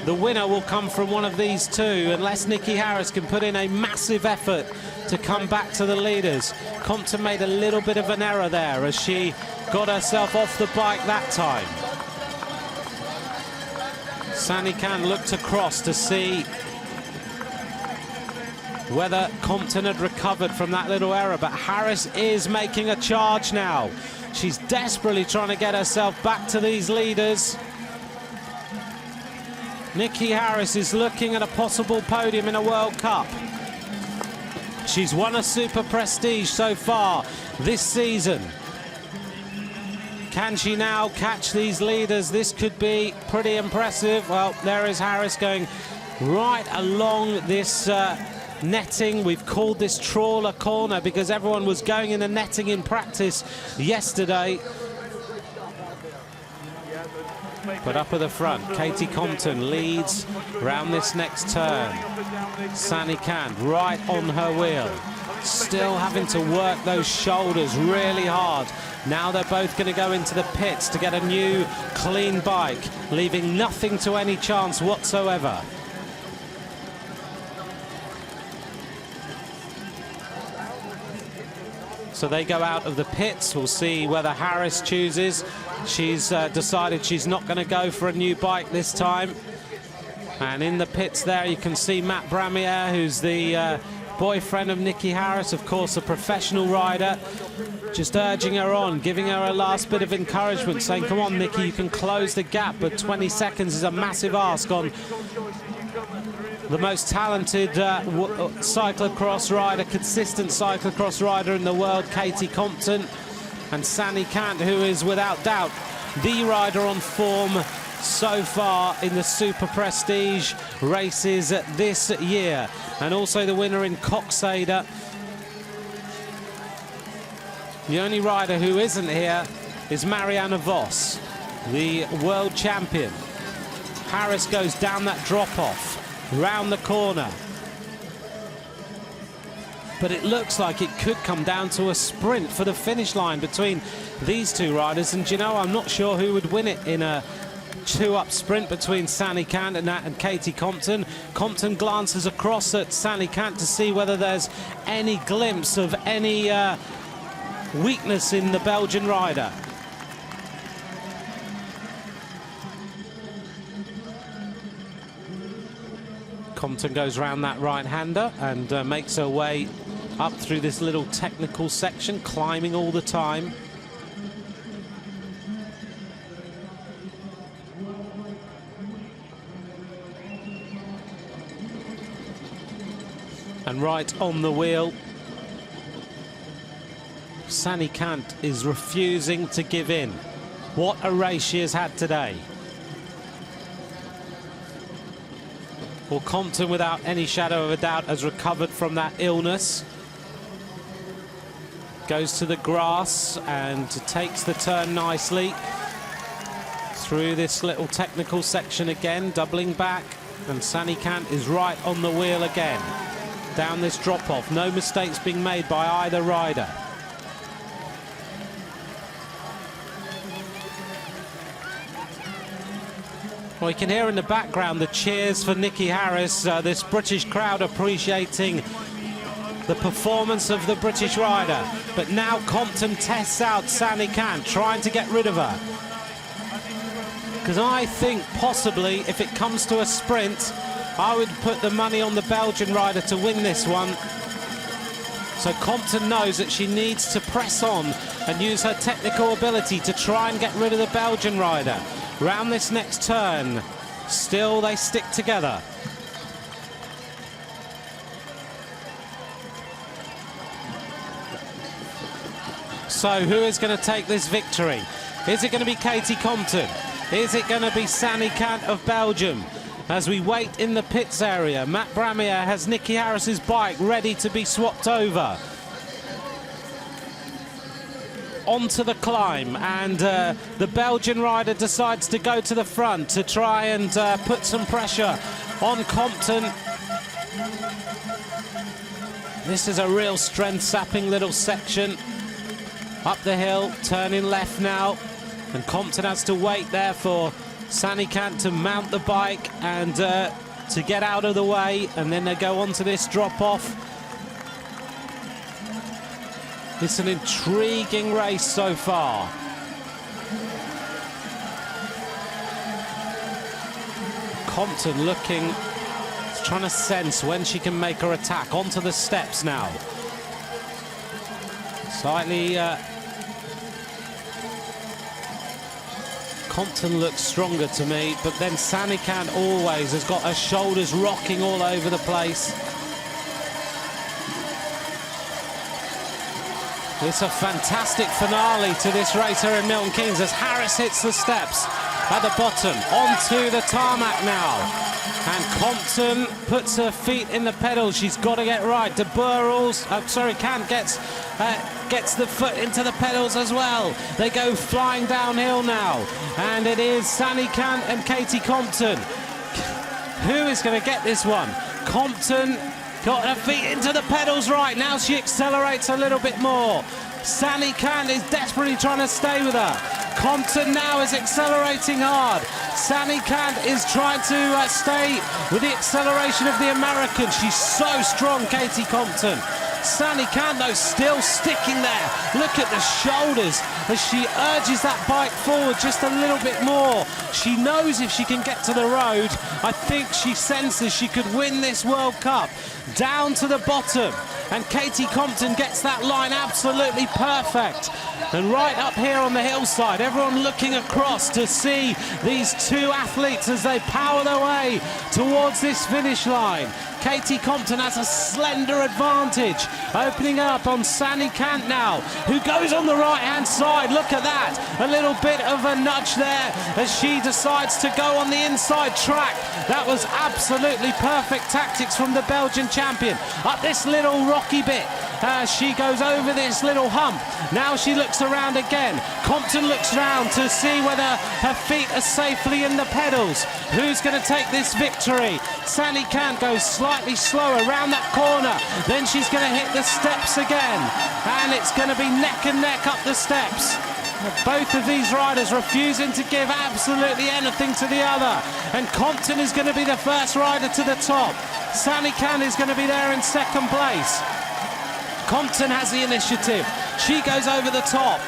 the winner will come from one of these two, unless Nikki Harris can put in a massive effort to come back to the leaders. Compton made a little bit of an error there as she got herself off the bike that time. Sani Kant looked across to see whether Compton had recovered from that little error, but Harris is making a charge now. She's desperately trying to get herself back to these leaders. Nikki Harris is looking at a possible podium in a World Cup. She's won a Super Prestige so far this season. Can she now catch these leaders? This could be pretty impressive. Well, there is Harris going right along this netting. We've called this trawler corner because everyone was going in the netting in practice yesterday. But up at the front, Katie Compton leads round this next turn. Sani Kant right on her wheel. Still having to work those shoulders really hard. Now they're both going to go into the pits to get a new clean bike, leaving nothing to any chance whatsoever. So they go out of the pits. We'll see whether Harris chooses. She's decided she's not going to go for a new bike this time. And in the pits there, you can see Matt Bramier, who's the boyfriend of Nikki Harris, of course, a professional rider, just urging her on, giving her a last bit of encouragement, saying, come on, Nikki, you can close the gap. But 20 seconds is a massive ask on the most talented cyclocross rider, consistent cyclocross rider in the world, Katie Compton, and Sani Kant, who is without doubt the rider on form so far in the Super Prestige races this year, and also the winner in Koksijde. The only rider who isn't here is Marianne Vos, the world champion. Harris goes down that drop-off, round the corner. But it looks like it could come down to a sprint for the finish line between these two riders. And, you know, I'm not sure who would win it in a two-up sprint between Sani Kant and Katie Compton. Compton glances across at Sani Kant to see whether there's any glimpse of any weakness in the Belgian rider. Compton goes round that right-hander and makes her way up through this little technical section, climbing all the time. And right on the wheel, Sani Kant is refusing to give in. What a race she has had today. Well, Compton, without any shadow of a doubt, has recovered from that illness. Goes to the grass and takes the turn nicely through this little technical section again, doubling back, and Sani Kant is right on the wheel again. Down this drop-off, no mistakes being made by either rider. Well, you can hear in the background the cheers for Nikki Harris, this British crowd appreciating the performance of the British rider. But now Compton tests out Sani Kant, trying to get rid of her. Because I think possibly if it comes to a sprint, I would put the money on the Belgian rider to win this one. So Compton knows that she needs to press on and use her technical ability to try and get rid of the Belgian rider. Round this next turn, still they stick together. So who is going to take this victory? Is it going to be Katie Compton? Is it going to be Sani Kant of Belgium? As we wait in the pits area, Matt Bramier has Nikki Harris's bike ready to be swapped over. Onto the climb, and the Belgian rider decides to go to the front to try and put some pressure on Compton. This is a real strength-sapping little section. Up the hill, turning left now, and Compton has to wait there for Sani Kant to mount the bike and to get out of the way, and then they go on to this drop-off. It's an intriguing race so far. Compton looking, trying to sense when she can make her attack. Onto the steps now. Slightly... Compton looks stronger to me, but then Sani Kant always has got her shoulders rocking all over the place. It's a fantastic finale to this race here in Milton Keynes as Harris hits the steps at the bottom. Onto the tarmac now. And Compton puts her feet in the pedals. She's got to get right. De Boer Kant gets the foot into the pedals as well. They go flying downhill now. And it is Sani Kant and Katie Compton. Who is going to get this one? Compton got her feet into the pedals right. Now she accelerates a little bit more. Sani Kant is desperately trying to stay with her. Compton now is accelerating hard. Sani Kant is trying to stay with the acceleration of the American. She's so strong, Katie Compton. Sani Kant, though, still sticking there. Look at the shoulders as she urges that bike forward just a little bit more. She knows if she can get to the road, I think she senses she could win this World Cup. Down to the bottom, and Katie Compton gets that line absolutely perfect. And right up here on the hillside, everyone looking across to see these two athletes as they power their way towards this finish line. Katie Compton has a slender advantage, opening up on Sani Kant now, who goes on the right-hand side. Look at that, a little bit of a nudge there as she decides to go on the inside track. That was absolutely perfect tactics from the Belgian champion. Up this little rocky bit, she goes over this little hump. Now she looks around again. Compton looks round to see whether her feet are safely in the pedals. Who's going to take this victory? Sani Kant goes slightly slower around that corner. Then she's going to hit the steps again. And it's going to be neck and neck up the steps. Both of these riders refusing to give absolutely anything to the other. And Compton is going to be the first rider to the top. Sani Kant is going to be there in second place. Compton has the initiative. She goes over the top.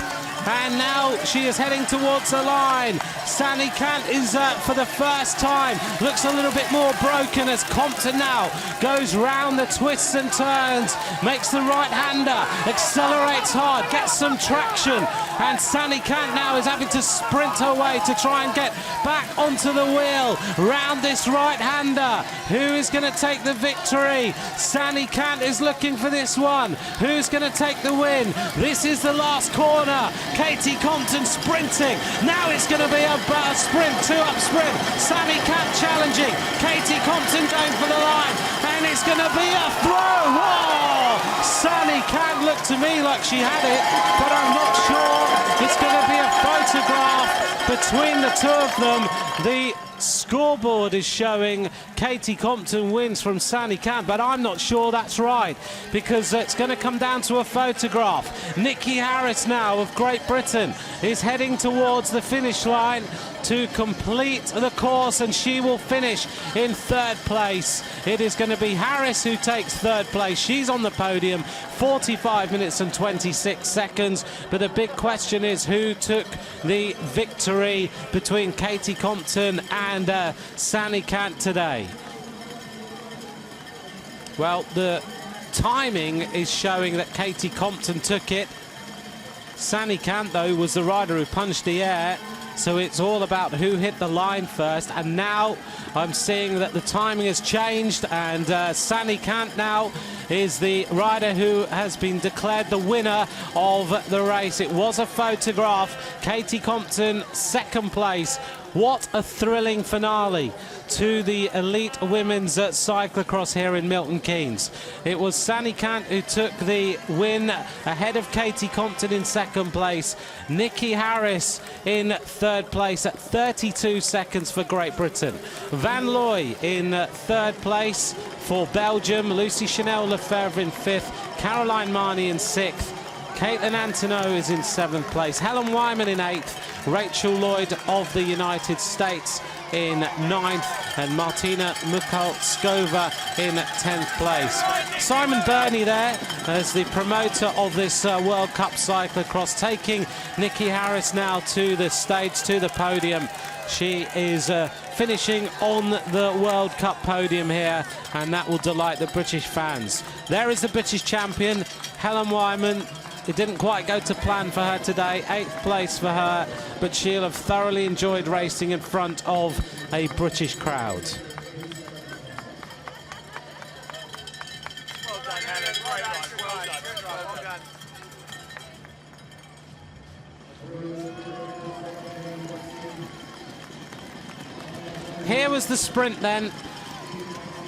And now she is heading towards the line. Sani Kant is for the first time, looks a little bit more broken as Compton now goes round the twists and turns, makes the right-hander, accelerates hard, gets some traction, and Sani Kant now is having to sprint her way to try and get back onto the wheel round this right-hander. Who is going to take the victory? Sani Kant is looking for this one. Who's going to take the win? This is the last corner. Katie Compton sprinting. Now it's going to be a sprint, two-up sprint. Sani Kant challenging. Katie Compton going for the line. And it's going to be a throw. Whoa! Sani Kant looked to me like she had it, but I'm not sure. It's going to be a photograph between the two of them. The scoreboard is showing Katie Compton wins from Sani Kant, but I'm not sure that's right, because it's going to come down to a photograph. Nikki Harris now of Great Britain is heading towards the finish line to complete the course, and she will finish in 3rd place. It is going to be Harris who takes 3rd place. She's on the podium, 45 minutes and 26 seconds. But the big question is who took the victory between Katie Compton and Sani Kant today. Well, the timing is showing that Katie Compton took it. Sani Kant, though, was the rider who punched the air. So it's all about who hit the line first, and now I'm seeing that the timing has changed, and Sani Kant now is the rider who has been declared the winner of the race. It was a photograph. Katie Compton, 2nd place. What a thrilling finale to the elite women's cyclocross here in Milton Keynes. It was Sani Kant who took the win ahead of Katie Compton in 2nd place. Nikki Harris in 3rd place at 32 seconds for Great Britain. Van Looy in 3rd place for Belgium. Lucy Chanel Lefebvre in 5th. Caroline Marnie in 6th. Caitlin Antonou is in 7th place. Helen Wyman in 8th. Rachel Lloyd of the United States in 9th. And Martina Mukalskova in 10th place. Simon Burney there as the promoter of this World Cup cyclocross, taking Nikki Harris now to the stage, to the podium. She is finishing on the World Cup podium here, and that will delight the British fans. There is the British champion, Helen Wyman. It didn't quite go to plan for her today, 8th place for her, but she'll have thoroughly enjoyed racing in front of a British crowd. Well done, Helen. Well done. Here was the sprint then.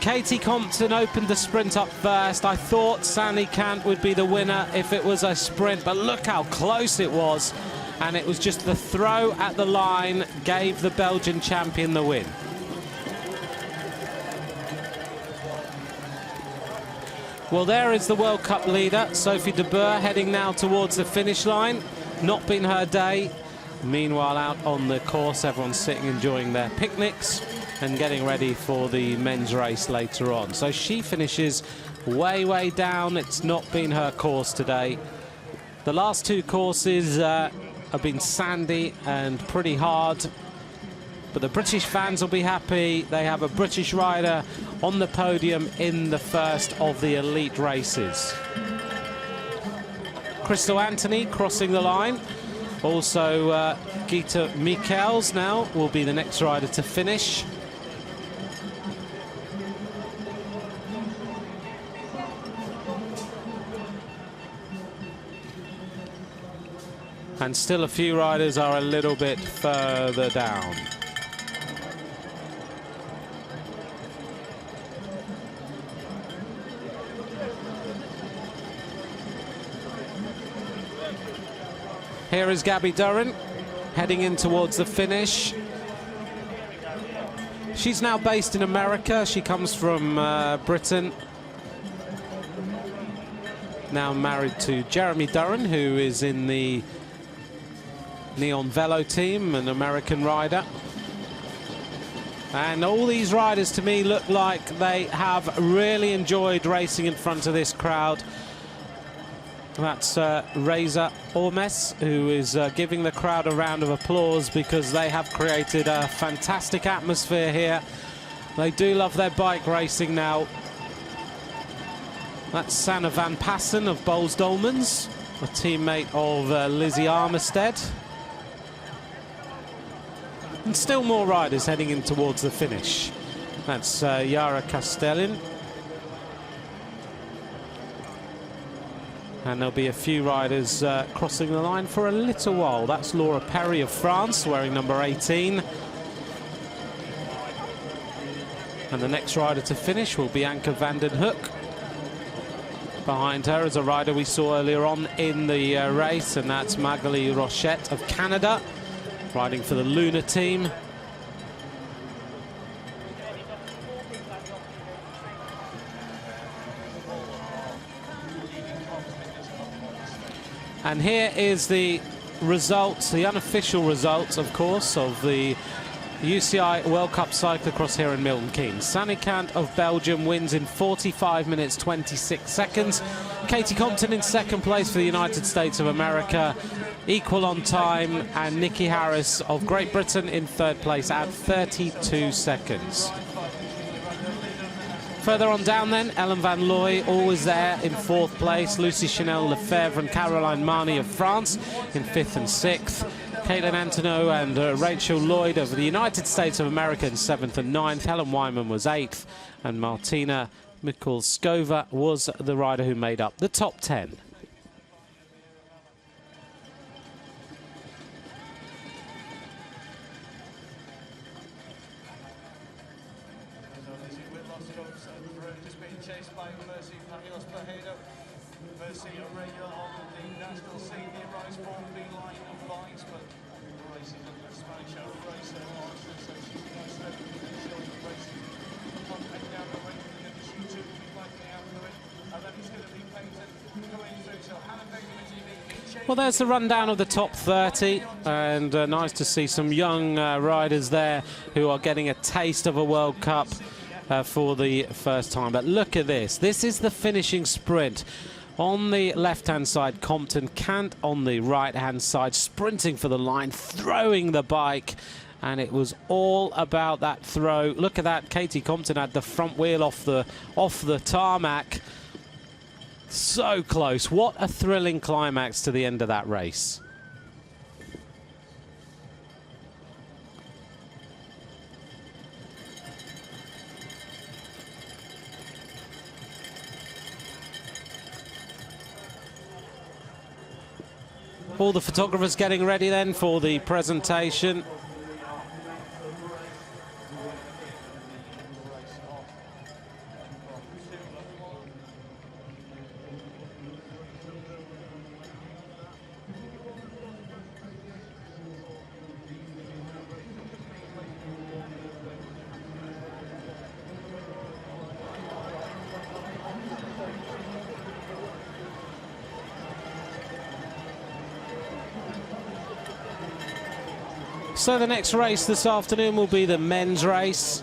Katie Compton opened the sprint up first. I thought Sani Kant would be the winner if it was a sprint, but look how close it was. And it was just the throw at the line gave the Belgian champion the win. Well, there is the World Cup leader, Sophie de Boer, heading now towards the finish line. Not been her day. Meanwhile, out on the course, everyone's sitting enjoying their picnics and getting ready for the men's race later on. So she finishes way down. It's not been her course today. The last 2 courses have been sandy and pretty hard, but the British fans will be happy. They have a British rider on the podium in the first of the elite races. Crystal Anthony crossing the line. Also Gita Michels now will be the next rider to finish. And still a few riders are a little bit further down. Here is Gabby Duran heading in towards the finish. She's now based in America. She comes from Britain. Now married to Jeremy Duran, who is in the Neon Velo team, an American rider. And all these riders to me look like they have really enjoyed racing in front of this crowd. That's Reza Ormes, who is giving the crowd a round of applause because they have created a fantastic atmosphere here. They do love their bike racing now. That's Sanne van Passen of Boels Dolmans, a teammate of Lizzie Armistead. And still more riders heading in towards the finish. That's Yara Castellin. And there'll be a few riders crossing the line for a little while. That's Laura Perry of France, wearing number 18. And the next rider to finish will be Anke van den Hoek. Behind her is a rider we saw earlier on in the race, and that's Magali Rochette of Canada, riding for the Luna team. And here is the results, the unofficial results, of course, of the UCI World Cup cyclocross here in Milton Keynes. Sanne Cant of Belgium wins in 45 minutes 26 seconds. Katie Compton in second place for the United States of America, equal on time, and Nikki Harris of Great Britain in third place at 32 seconds. Further on down then, Ellen Van Looy always there in fourth place. Lucy Chanel Lefebvre and Caroline Marnie of France in fifth and sixth. Caitlin Antonou and Rachel Lloyd of the United States of America in 7th and 9th. Helen Wyman was 8th, and Martina Mikulskova was the rider who made up the top 10. Well, there's the rundown of the top 30, and nice to see some young riders there who are getting a taste of a World Cup for the first time. But look at this. This is the finishing sprint. On the left-hand side, Compton, Cant on the right-hand side, sprinting for the line, throwing the bike, and it was all about that throw. Look at that. Katie Compton had the front wheel off the tarmac. So close. What a thrilling climax to the end of that race. All the photographers getting ready then for the presentation. So the next race this afternoon will be the men's race.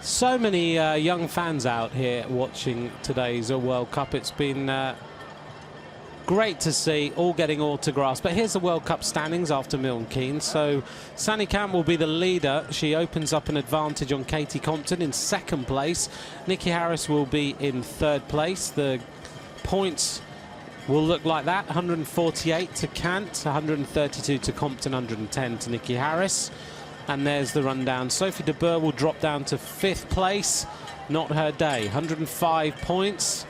So many young fans out here watching today's World Cup. It's been great to see, all getting autographs. But here's the World Cup standings after Milton Keynes. So Sanne Cant will be the leader. She opens up an advantage on Katie Compton in second place. Nikki Harris will be in third place. The points will look like that: 148 to Cant, 132 to Compton, 110 to Nikki Harris. And there's the rundown. Sophie de Boer will drop down to fifth place. Not her day. 105 points.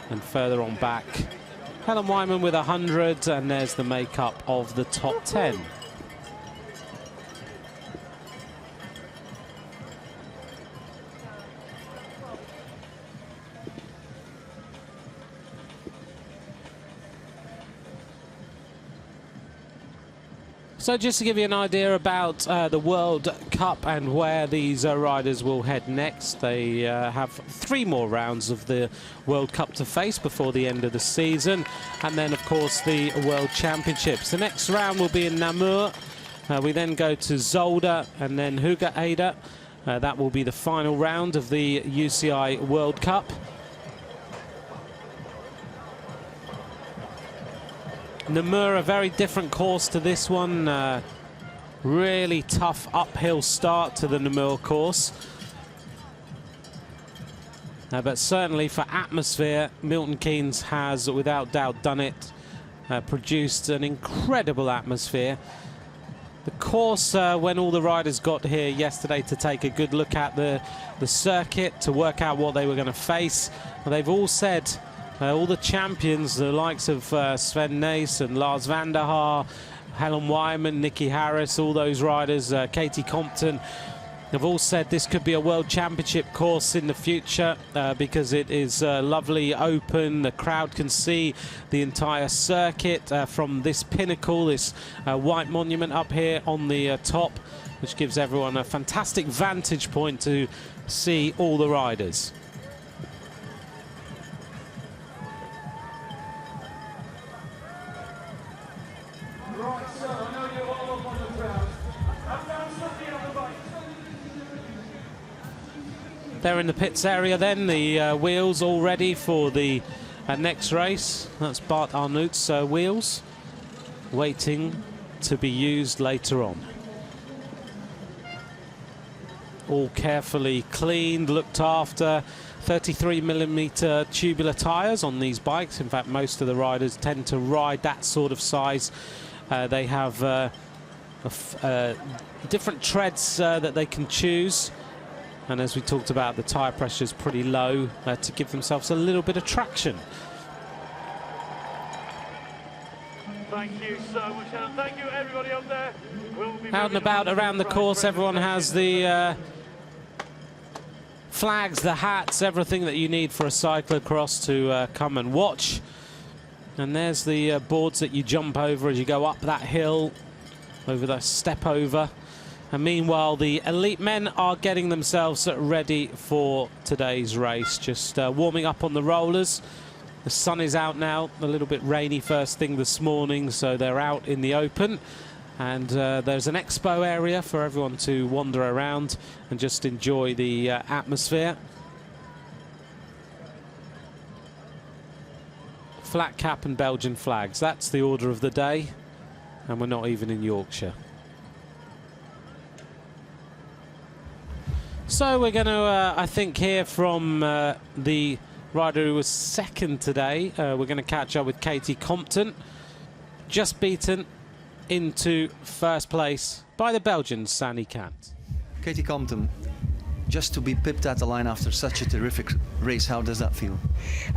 And further on back, Helen Wyman with 100, and there's the makeup of the top 10. So just to give you an idea about the World Cup and where these riders will head next, they have 3 more rounds of the World Cup to face before the end of the season, and then of course the World Championships. The next round will be in Namur. We then go to Zolder and then Hoogerheide. That will be the final round of the UCI World Cup. Namur, a very different course to this one. Really tough uphill start to the Namur course. But certainly for atmosphere, Milton Keynes has without doubt done it. Produced an incredible atmosphere. The course, when all the riders got here yesterday to take a good look at the circuit, to work out what they were going to face, they've all said, all the champions, the likes of Sven Nys and Lars van der Haar, Helen Wyman, Nikki Harris, all those riders, Katie Compton, have all said this could be a World Championship course in the future because it is lovely, open. The crowd can see the entire circuit from this pinnacle, this white monument up here on the top, which gives everyone a fantastic vantage point to see all the riders. They're in the pits area then, the wheels all ready for the next race. That's Bart Arnout's wheels, waiting to be used later on. All carefully cleaned, looked after. 33mm tubular tyres on these bikes. In fact, most of the riders tend to ride that sort of size. They have different treads that they can choose. And as we talked about, the tyre pressure is pretty low to give themselves a little bit of traction. Thank you so much, Helen. Thank you, everybody up there. We'll be Out and about around the course, everyone has the flags, the hats, everything that you need for a cyclocross to come and watch. And there's the boards that you jump over as you go up that hill, over that step over. And meanwhile, the elite men are getting themselves ready for today's race, just warming up on the rollers. The sun is out now, a little bit rainy first thing this morning, so they're out in the open. And there's an expo area for everyone to wander around and just enjoy the atmosphere. Flat cap and Belgian flags, that's the order of the day. And we're not even in Yorkshire. So we're going to, I think, hear from the rider who was second today. We're going to catch up with Katie Compton, just beaten into first place by the Belgian Sanne Cant. Katie Compton, just to be pipped at the line after such a terrific race, how does that feel?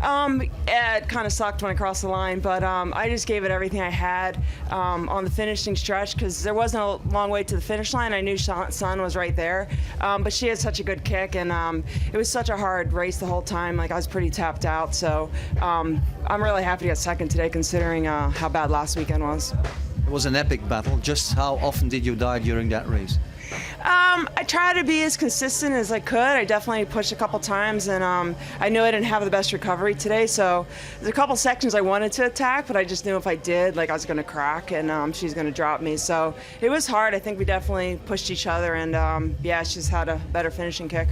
It kind of sucked when I crossed the line, but I just gave it everything I had on the finishing stretch because there wasn't a long way to the finish line. I knew Sun was right there, but she had such a good kick, and it was such a hard race the whole time. Like, I was pretty tapped out, so I'm really happy to get second today considering how bad last weekend was. It was an epic battle. Just how often did you die during that race? I tried to be as consistent as I could. I definitely pushed a couple times, and I knew I didn't have the best recovery today, so there's a couple sections I wanted to attack, but I just knew if I did, like, I was going to crack, and she's going to drop me. So it was hard. I think we definitely pushed each other, and yeah, she's had a better finishing kick.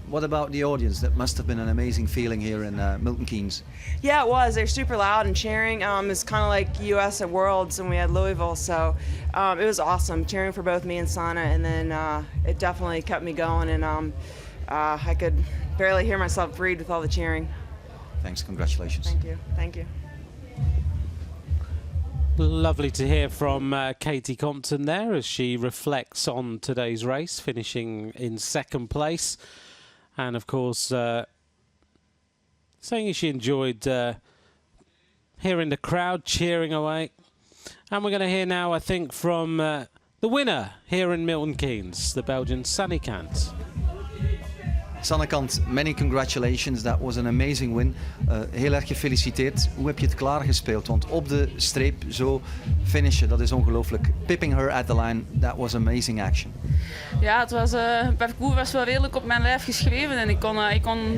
What about the audience? That must have been an amazing feeling here in Milton Keynes. Yeah, it was. They're super loud and cheering. It's kind of like US at Worlds, and we had Louisville, so it was awesome cheering for both me and Sanne, and then it definitely kept me going, and I could barely hear myself breathe with all the cheering. Thanks, congratulations. Thank you. Thank you. Lovely to hear from Katie Compton there as she reflects on today's race, finishing in second place. And of course, saying she enjoyed hearing the crowd cheering away. And we're going to hear now, I think, from the winner here in Milton Keynes, the Belgian Sanne Cant. Sanne Cant, many congratulations. That was an amazing win. Heel erg gefeliciteerd. Hoe heb je het klaargespeeld? Want op de streep zo finishen, dat is ongelooflijk. Pipping her at the line, that was amazing action. Ja, het was, het parcours was wel redelijk op mijn lijf geschreven en ik kon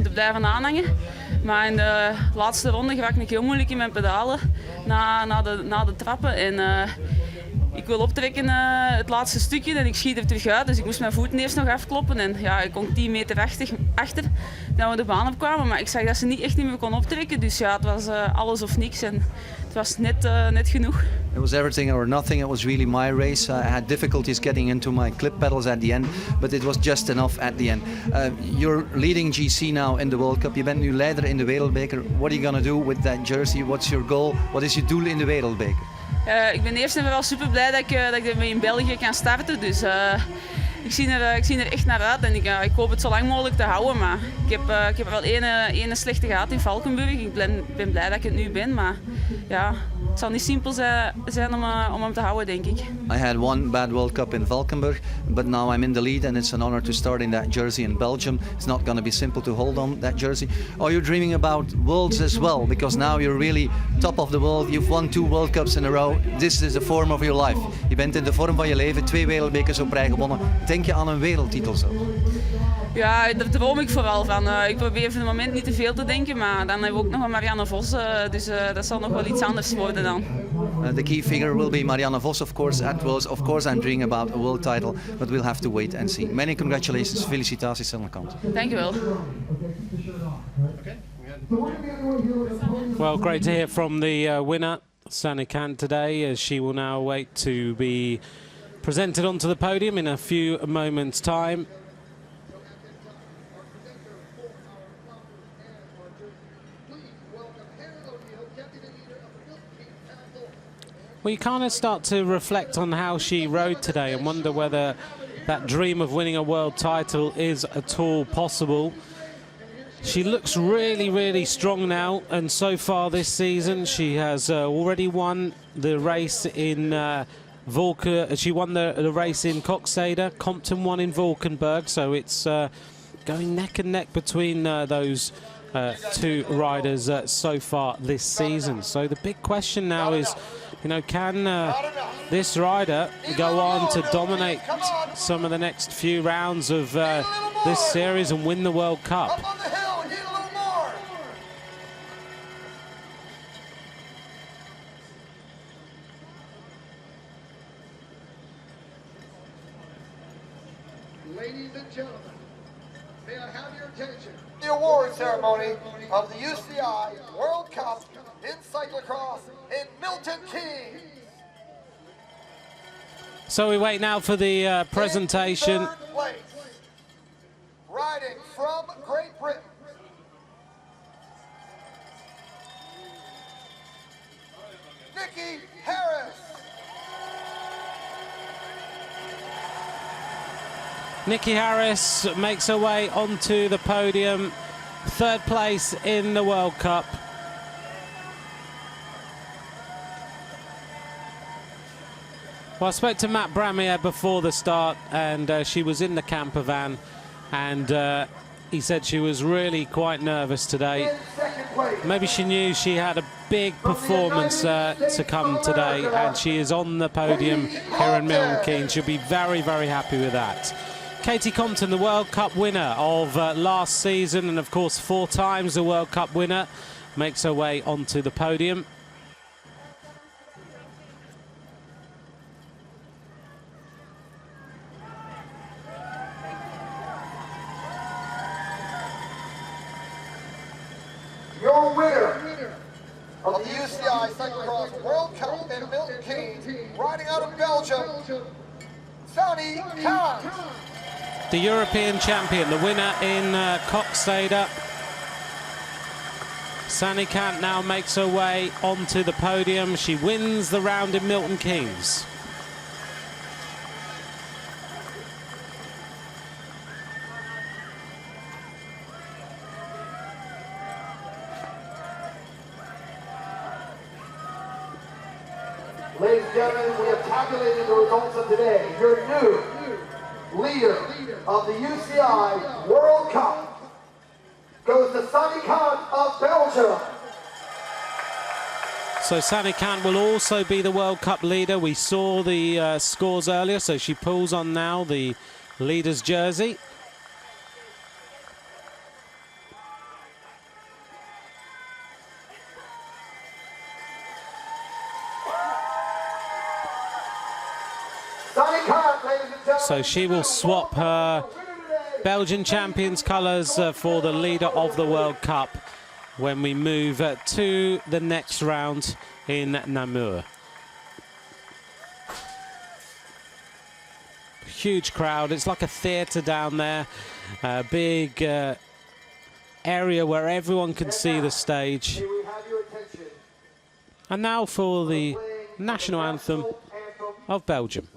er blijven aanhangen. Maar in de laatste ronde raakte ik heel moeilijk in mijn pedalen na de trappen. En ik wil optrekken het laatste stukje en ik schiet er terug uit. Dus ik moest mijn voeten eerst nog afkloppen. En ja, ik kon 10 meter achter dat we de baan opkwamen. Maar ik zag dat ze niet meer kon optrekken. Dus ja, het was alles of niks. En het was net genoeg. It was everything or nothing. It was really my race. I had difficulties getting into my clip pedals at the end, but it was just enough at the end. You're leading GC now in the World Cup. Je bent nu leider in de Wereldbeker. What are you going to do with that jersey? What's your goal? What is je doel in de Wereldbeker? Ik ben eerst en vooral super blij dat ik ermee in België kan starten. Dus ik zie er echt naar uit en ik hoop het zo lang mogelijk te houden. Maar ik heb wel ene slechte gehad in Valkenburg. Ik ben blij dat ik het nu ben, maar ja, het zal niet simpel zijn om hem te houden, denk ik. I had one bad World Cup in Valkenburg, but now I'm in the lead and it's an honor to start in that jersey in Belgium. It's not going to be simple to hold on that jersey. Are you dreaming about Worlds as well? Because now you're really top of the world. You've won 2 World Cups in a row. This is the form of your life. Je bent in de vorm van je leven, 2 wereldbekers op rij gewonnen. Denk je aan een wereldtitel zo? Ja, daar droom ik vooral van. Ik probeer voor het moment niet te veel te denken, maar dan hebben we ook nog een Marianne Vos, dus dat zal nog wel iets anders worden dan. The key figure will be Marianne Vos, of course, at Worlds. Of course, I'm dreaming about a world title, but we'll have to wait and see. Many congratulations, felicitaties, Sanne Cant. Dank je wel. Well, great to hear from the winner, Sanne Cant, today, as she will now wait to be presented onto the podium in a few moments' time. Well, you kind of start to reflect on how she rode today and wonder whether that dream of winning a world title is at all possible. She looks really, really strong now, and so far this season she has already won the race in she won the race in Koksijde. Compton won in Valkenburg, so it's going neck and neck between those two riders so far this season. So the big question now is, you know, can this rider go on to dominate some of the next few rounds of this series and win the World Cup? Up on the hill, need a little more. Ladies and gentlemen, may I have your attention? The award ceremony of the UCI World Cup in cyclocross in Milton Keynes. So we wait now for the presentation. In third place, riding from Great Britain, Nikki Harris. Nikki Harris makes her way onto the podium, third place in the World Cup. Well, I spoke to Matt Bramier before the start, and she was in the camper van, and he said she was really quite nervous today. Maybe she knew she had a big performance to come today, and she is on the podium here in Milton Keynes. She'll be very, very happy with that. Katie Compton, the World Cup winner of last season, and of course 4 times the World Cup winner, makes her way onto the podium. Your winner of the UCI Cyclocross World Cup in Milton Keynes, riding out of Belgium, Sanne Cant. The European champion, the winner in Koksijde. Sanne Cant now makes her way onto the podium. She wins the round in Milton Keynes. Ladies and gentlemen, we have tabulated the results of today. Your new leader of the UCI World Cup goes to Sanne Cant of Belgium. So Sanne Cant will also be the World Cup leader. We saw the scores earlier, so she pulls on now the leader's jersey. So she will swap her Belgian champions colours for the leader of the World Cup when we move to the next round in Namur. Huge crowd. It's like a theatre down there. A big area where everyone can see the stage. And now for the national anthem of Belgium.